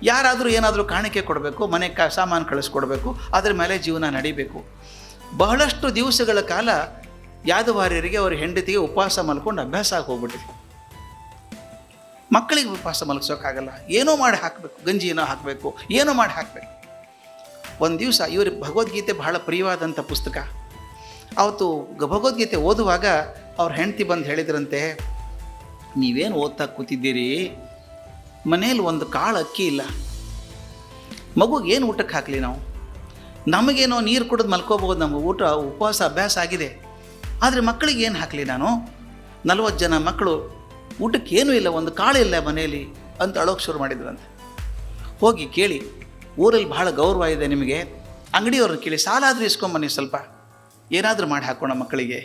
S1: ಯಾರಾದರೂ ಏನಾದರೂ ಕಾಣಿಕೆ ಕೊಡಬೇಕು, ಮನೆ ಸಾಮಾನು ಕಳಿಸ್ಕೊಡ್ಬೇಕು, ಅದರ ಮೇಲೆ ಜೀವನ ನಡಿಬೇಕು. ಬಹಳಷ್ಟು ದಿವಸಗಳ ಕಾಲ ಯಾದವಾರ್ಯರಿಗೆ ಅವ್ರ ಹೆಂಡತಿಗೆ ಉಪವಾಸ ಮಲ್ಕೊಂಡು ಅಭ್ಯಾಸ ಆಗಿ ಹೋಗ್ಬಿಟ್ಟಿದೆ. ಮಕ್ಕಳಿಗೆ ಉಪವಾಸ ಮಲಗಿಸೋಕ್ಕಾಗಲ್ಲ, ಏನೋ ಮಾಡಿ ಹಾಕಬೇಕು, ಗಂಜಿ ಏನೋ ಹಾಕಬೇಕು, ಏನೋ ಮಾಡಿ ಹಾಕಬೇಕು. ಒಂದು ದಿವಸ ಇವ್ರಿಗೆ ಭಗವದ್ಗೀತೆ ಬಹಳ ಪ್ರಿಯವಾದಂಥ ಪುಸ್ತಕ. ಅವತ್ತು ಭಗವದ್ಗೀತೆ ಓದುವಾಗ ಅವ್ರ ಹೆಂಡತಿ ಬಂದು ಹೇಳಿದ್ರಂತೆ, ನೀವೇನು ಓದ್ತಾ ಕೂತಿದ್ದೀರಿ, ಮನೇಲಿ ಒಂದು ಕಾಳು ಅಕ್ಕಿ ಇಲ್ಲ, ಮಗುಗೆ ಏನು ಊಟಕ್ಕೆ ಹಾಕಲಿ ನಾವು? ನಮಗೇನೋ ನೀರು ಕುಡಿದು ಮಲ್ಕೋಬಹುದು, ನಮಗೆ ಊಟ ಉಪವಾಸ ಅಭ್ಯಾಸ ಆಗಿದೆ, ಆದರೆ ಮಕ್ಕಳಿಗೆ ಏನು ಹಾಕಲಿ ನಾನು? 40 ಜನ ಮಕ್ಕಳು, ಊಟಕ್ಕೆ ಏನೂ ಇಲ್ಲ, ಒಂದು ಕಾಳು ಇಲ್ಲ ಮನೆಯಲ್ಲಿ ಅಂತ ಅಳೋಕ್ಕೆ ಶುರು ಮಾಡಿದ್ರಂತೆ. ಹೋಗಿ ಕೇಳಿ, ಊರಲ್ಲಿ ಬಹಳ ಗೌರವ ಇದೆ ನಿಮಗೆ, ಅಂಗಡಿಯವ್ರನ್ನ ಕೇಳಿ ಸಾಲ ಆದರೂ ಇಸ್ಕೊಂಬನ್ನಿ, ಸ್ವಲ್ಪ ಏನಾದರೂ ಮಾಡಿ ಹಾಕೋಣ ಮಕ್ಕಳಿಗೆ.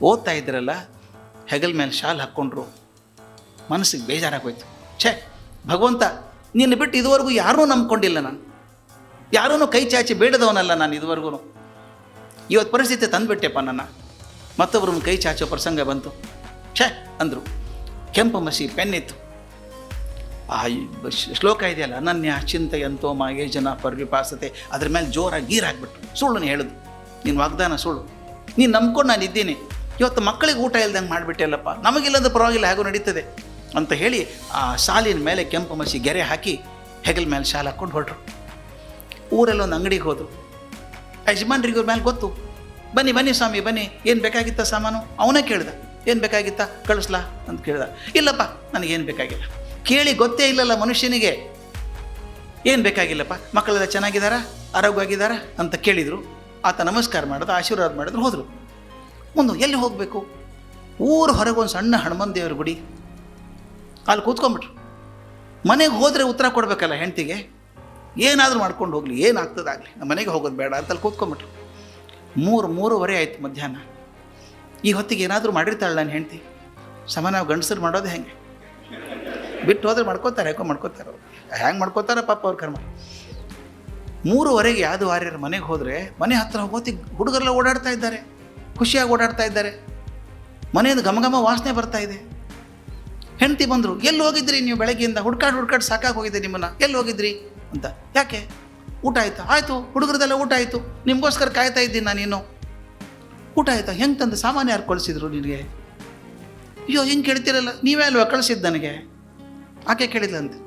S1: ಓದ್ತಾ ಇದ್ರಲ್ಲ, ಹೆಗಲ ಮೇಲೆ ಶಾಲ್ ಹಾಕ್ಕೊಂಡ್ರು. ಮನಸ್ಸಿಗೆ ಬೇಜಾರಾಗೋಯ್ತು. ಛೇ ಭಗವಂತ, ನಿನ್ನ ಬಿಟ್ಟು ಇದುವರೆಗೂ ಯಾರೂ ನಂಬ್ಕೊಂಡಿಲ್ಲ ನಾನು, ಯಾರೂ ಕೈ ಚಾಚಿ ಬೇಡದವನಲ್ಲ ನಾನು ಇದುವರೆಗೂ. ಇವತ್ತು ಪರಿಸ್ಥಿತಿ ತಂದುಬಿಟ್ಟೆಪ್ಪ ನನ್ನ, ಮತ್ತೊಬ್ಬರನ್ನು ಕೈ ಚಾಚೋ ಪ್ರಸಂಗ ಬಂತು. ಛೇ ಅಂದರು. ಕೆಂಪು ಮಸಿ ಪೆನ್ನಿತ್ತು. ಆ ಶ್ಲೋಕ ಇದೆಯಲ್ಲ, ಅನನ್ಯ ಚಿಂತೆಯಂತೋ ಮಾಯೇ ಜನ ಪರಿಪಾಸತೆ, ಅದ್ರ ಮೇಲೆ ಜೋರಾಗಿ ಗೀರು ಹಾಕ್ಬಿಟ್ಟು ಸುಳ್ಳು ಹೇಳೋದು, ನಿನ್ನ ವಾಗ್ದಾನ ಸುಳ್ಳು, ನೀನು ನಂಬ್ಕೊಂಡು ನಾನು ಇದ್ದೀನಿ, ಇವತ್ತು ಮಕ್ಕಳಿಗೆ ಊಟ ಇಲ್ದಂಗೆ ಮಾಡಿಬಿಟ್ಟೆಲ್ಲಪ್ಪ, ನಮಗಿಲ್ಲದ ಪರವಾಗಿಲ್ಲ, ಹೇಗೂ ನಡೀತದೆ ಅಂತ ಹೇಳಿ ಆ ಶಾಲಿನ ಮೇಲೆ ಕೆಂಪು ಮಸಿ ಗೆರೆ ಹಾಕಿ ಹೆಗಲ ಮೇಲೆ ಶಾಲೆ ಹಾಕ್ಕೊಂಡು ಹೊರಟ್ರು. ಊರಲ್ಲಿ ಒಂದು ಅಂಗಡಿಗೆ ಹೋದರು. ಯಜಮಾನ್ರಿಗೆ ಇವ್ರ ಮೇಲೆ ಗೊತ್ತು. ಬನ್ನಿ ಬನ್ನಿ ಸ್ವಾಮಿ ಬನ್ನಿ, ಏನು ಬೇಕಾಗಿತ್ತ ಸಾಮಾನು? ಅವನೇ ಕೇಳ್ದ, ಏನು ಬೇಕಾಗಿತ್ತಾ ಕಳಿಸ್ಲಾ ಅಂತ ಕೇಳ್ದ. ಇಲ್ಲಪ್ಪ ನನಗೇನು ಬೇಕಾಗಿಲ್ಲ. ಕೇಳಿ ಗೊತ್ತೇ ಇಲ್ಲಲ್ಲ ಮನುಷ್ಯನಿಗೆ, ಏನು ಬೇಕಾಗಿಲ್ಲಪ್ಪ, ಮಕ್ಕಳೆಲ್ಲ ಚೆನ್ನಾಗಿದ್ದಾರಾ, ಆರೋಗ್ಯವಾಗಿದ್ದಾರಾ ಅಂತ ಕೇಳಿದರು. ಆತ ನಮಸ್ಕಾರ ಮಾಡಿದ, ಆಶೀರ್ವಾದ ಮಾಡಿದ್ರು, ಹೋದರು. ಮುಂದೆ ಎಲ್ಲಿ ಹೋಗಬೇಕು? ಊರು ಹೊರಗೆ ಒಂದು ಸಣ್ಣ ಹನುಮಂತ ದೇವ್ರ ಗುಡಿ, ಅಲ್ಲಿ ಕೂತ್ಕೊಂಡ್ಬಿಟ್ರು. ಮನೆಗೆ ಹೋದರೆ ಉತ್ತರ ಕೊಡಬೇಕಲ್ಲ ಹೆಂಡ್ತಿಗೆ, ಏನಾದರೂ ಮಾಡ್ಕೊಂಡು ಹೋಗಲಿ, ಏನಾಗ್ತದಾಗಲಿ, ನಮ್ಮ ಮನೆಗೆ ಹೋಗೋದು ಬೇಡ ಅಂತ ಅಲ್ಲಿ ಕೂತ್ಕೊಂಡ್ಬಿಟ್ರು. 3-3:30 ಆಯಿತು ಮಧ್ಯಾಹ್ನ. ಈ ಹೊತ್ತಿಗೆ ಏನಾದರೂ ಮಾಡಿರ್ತಾಳೆ ನನ್ನ ಹೆಂಡ್ತಿ. ನಾವು ಗಂಡಸರು ಮಾಡೋದು ಹೆಂಗೆ? ಬಿಟ್ಟು ಹೋದ್ರೆ ಮಾಡ್ಕೋತಾರೆ, ಯಾಕೋ ಮಾಡ್ಕೋತಾರೆ ಅವ್ರು, ಹೆಂಗೆ ಮಾಡ್ಕೋತಾರೆ ಪಾಪ ಅವ್ರ ಕರ್ಮ. 3:30 ಯಾದವಾರ್ಯರ ಮನೆಗೆ ಹೋದರೆ ಮನೆ ಹತ್ರ ಹೋಗೋತಿ ಹುಡುಗರೆಲ್ಲ ಓಡಾಡ್ತಾ ಇದ್ದಾರೆ, ಖುಷಿಯಾಗಿ ಓಡಾಡ್ತಾ ಇದ್ದಾರೆ. ಮನೆಯಿಂದ ಘಮಘಮ ವಾಸನೆ ಬರ್ತಾ ಇದೆ. ಹೆಂಡತಿ ಬಂದರು, ಎಲ್ಲಿ ಹೋಗಿದ್ರಿ ನೀವು ಬೆಳಗ್ಗೆಯಿಂದ? ಹುಡ್ಕಾಡ್ ಸಾಕಾಗಿ ಹೋಗಿದೆ ನಿಮ್ಮನ್ನು, ಎಲ್ಲಿ ಹೋಗಿದ್ರಿ ಅಂತ. ಯಾಕೆ? ಊಟ ಆಯಿತಾ? ಆಯಿತು, ಹುಡುಗರದೆಲ್ಲ ಊಟ ಆಯಿತು, ನಿಮಗೋಸ್ಕರ ಕಾಯ್ತಾ ಇದ್ದೀನಿ ನಾನಿನ್ನು. ಊಟ ಆಯಿತಾ? ಹೆಂಗೆ ತಂದು ಸಾಮಾನು ಯಾರು ಕಳಿಸಿದ್ರು ನಿನಗೆ? ಅಯ್ಯೋ ಹಿಂಗೆ ಕೇಳ್ತಿರಲ್ಲ, ನೀವೇ ಅಲ್ವಾ ಕಳಿಸಿದ್ದು ನನಗೆ? ಆಕೆ ಕೇಳಿದ್ಲಂತೆ.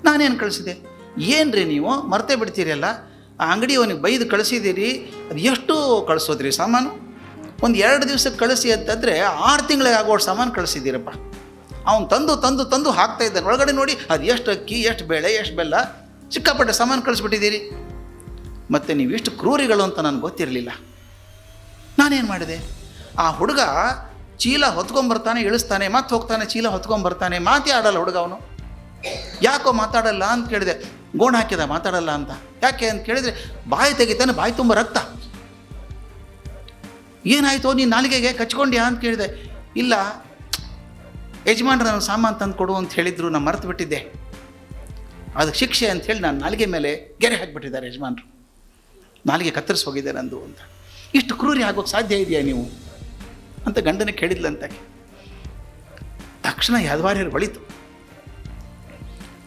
S1: ನಾನೇನು ಕಳಿಸಿದೆ? ಏನು ರೀ ನೀವು ಮರ್ತೇ ಬಿಡ್ತೀರಲ್ಲ, ಆ ಅಂಗಡಿಯವನಿಗೆ ಬೈದು ಕಳಿಸಿದ್ದೀರಿ, ಅದು ಎಷ್ಟು ಕಳಿಸೋದ್ರಿ ಸಾಮಾನು? ಒಂದು 2 ದಿವ್ಸಕ್ಕೆ ಕಳಿಸಿ ಅಂತಂದರೆ 6 ತಿಂಗಳಿಗೆ ಆಗೋಷ್ಟು ಸಾಮಾನು ಕಳಿಸಿದ್ದೀರಪ್ಪ. ಅವ್ನು ತಂದು ಹಾಕ್ತಾ ಇದ್ದಾನೆ. ಒಳಗಡೆ ನೋಡಿ ಅದು ಎಷ್ಟು ಅಕ್ಕಿ, ಎಷ್ಟು ಬೇಳೆ, ಎಷ್ಟು ಬೆಲ್ಲ, ಸಿಕ್ಕಾಪಟ್ಟೆ ಸಾಮಾನು ಕಳಿಸ್ಬಿಟ್ಟಿದ್ದೀರಿ. ಮತ್ತು ನೀವು ಎಷ್ಟು ಕ್ರೂರಿಗಳು ಅಂತ ನನಗೆ ಗೊತ್ತಿರಲಿಲ್ಲ. ನಾನೇನು ಮಾಡಿದೆ? ಆ ಹುಡುಗ ಚೀಲ ಹೊತ್ಕೊಂಬರ್ತಾನೆ, ಇಳಿಸ್ತಾನೆ, ಮತ್ತೆ ಹೋಗ್ತಾನೆ, ಚೀಲ ಹೊತ್ಕೊಂಬರ್ತಾನೆ, ಮಾತೇ ಆಡಲ್ಲ ಹುಡುಗ. ಅವನು ಯಾಕೋ ಮಾತಾಡಲ್ಲ ಅಂತ ಕೇಳಿದೆ. ಗೋಣ ಹಾಕಿದ ಮಾತಾಡಲ್ಲ ಅಂತ. ಯಾಕೆ ಅಂತ ಕೇಳಿದರೆ ಬಾಯಿ ತೆಗಿತಾನೆ, ಬಾಯಿ ತುಂಬ ರಕ್ತ. ಏನಾಯಿತು ನೀನು ನಾಲಿಗೆಗೆ ಕಚ್ಕೊಂಡ್ಯಾ ಅಂತ ಕೇಳಿದೆ. ಇಲ್ಲ, ಯಜಮಾನ್ರು ನಾನು ಸಾಮಾನು ತಂದು ಕೊಡು ಅಂತ ಹೇಳಿದ್ರು, ನಾನು ಮರೆತು ಬಿಟ್ಟಿದ್ದೆ, ಅದಕ್ಕೆ ಶಿಕ್ಷೆ ಅಂಥೇಳಿ ನಾನು ನಾಲಿಗೆ ಮೇಲೆ ಗೆರೆ ಹಾಕಿಬಿಟ್ಟಿದ್ದಾರೆ ಯಜಮಾನ್ರು, ನಾಲಿಗೆ ಕತ್ತರಿಸಿ ಹೋಗಿದೆ ನಂದು ಅಂತ. ಇಷ್ಟು ಕ್ರೂರಿ ಆಗೋಕ್ಕೆ ಸಾಧ್ಯ ಇದೆಯಾ ನೀವು ಅಂತ ಗಂಡನೇ ಕೇಳಿದ್ಲಂತೆ. ತಕ್ಷಣ ಯಾದವಾರ್ಯರು ಹೊಳಿತು.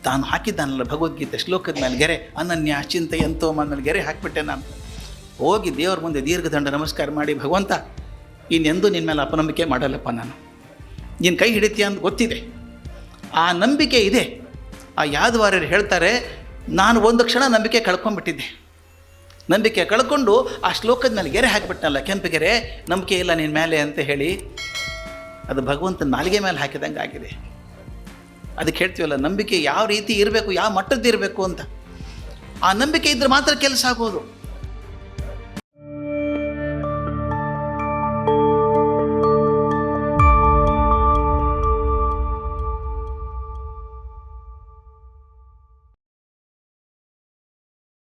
S1: ತಾನು ಹಾಕಿದ್ದಾನಲ್ಲ ಭಗವದ್ಗೀತೆ ಶ್ಲೋಕದ ಮೇಲೆ ಗೆರೆ, ಅನನ್ಯ ಚಿಂತೆಯಂತೋ ಮನಲ್ಲಿ ಗೆರೆ ಹಾಕಿಬಿಟ್ಟೆ ನಾನು. ಹೋಗಿ ದೇವ್ರ ಮುಂದೆ ದೀರ್ಘದಂಡ ನಮಸ್ಕಾರ ಮಾಡಿ, ಭಗವಂತ ಇನ್ನೆಂದೂ ನಿನ್ನ ಮೇಲೆ ಅಪನಂಬಿಕೆ ಮಾಡಲ್ಲಪ್ಪ, ನಾನು ನೀನು ಕೈ ಹಿಡಿತೀಯ ಅಂತ ಗೊತ್ತಿದೆ, ಆ ನಂಬಿಕೆ ಇದೆ. ಆ ಯಾದವಾರ್ಯರು ಹೇಳ್ತಾರೆ, ನಾನು ಒಂದು ಕ್ಷಣ ನಂಬಿಕೆ ಕಳ್ಕೊಂಡ್ಬಿಟ್ಟಿದ್ದೆ. ನಂಬಿಕೆ ಕಳ್ಕೊಂಡು ಆ ಶ್ಲೋಕದ ಮೇಲೆ ಗೆರೆ ಹಾಕಿಬಿಟ್ಟನಲ್ಲ, ಕೆಂಪುಗೆರೆ, ನಂಬಿಕೆ ಇಲ್ಲ ನಿನ್ನ ಮೇಲೆ ಅಂತ ಹೇಳಿ, ಅದು ಭಗವಂತನ ನಾಲಿಗೆ ಮೇಲೆ ಹಾಕಿದಂಗೆ ಆಗಿದೆ. ಅದಕ್ಕೆ ಹೇಳ್ತೀವಲ್ಲ, ನಂಬಿಕೆ ಯಾವ ರೀತಿ ಇರಬೇಕು, ಯಾವ ಮಟ್ಟದ್ದು ಇರಬೇಕು ಅಂತ. ಆ ನಂಬಿಕೆ ಇದ್ದರೆ ಮಾತ್ರ ಕೆಲಸ ಆಗೋದು.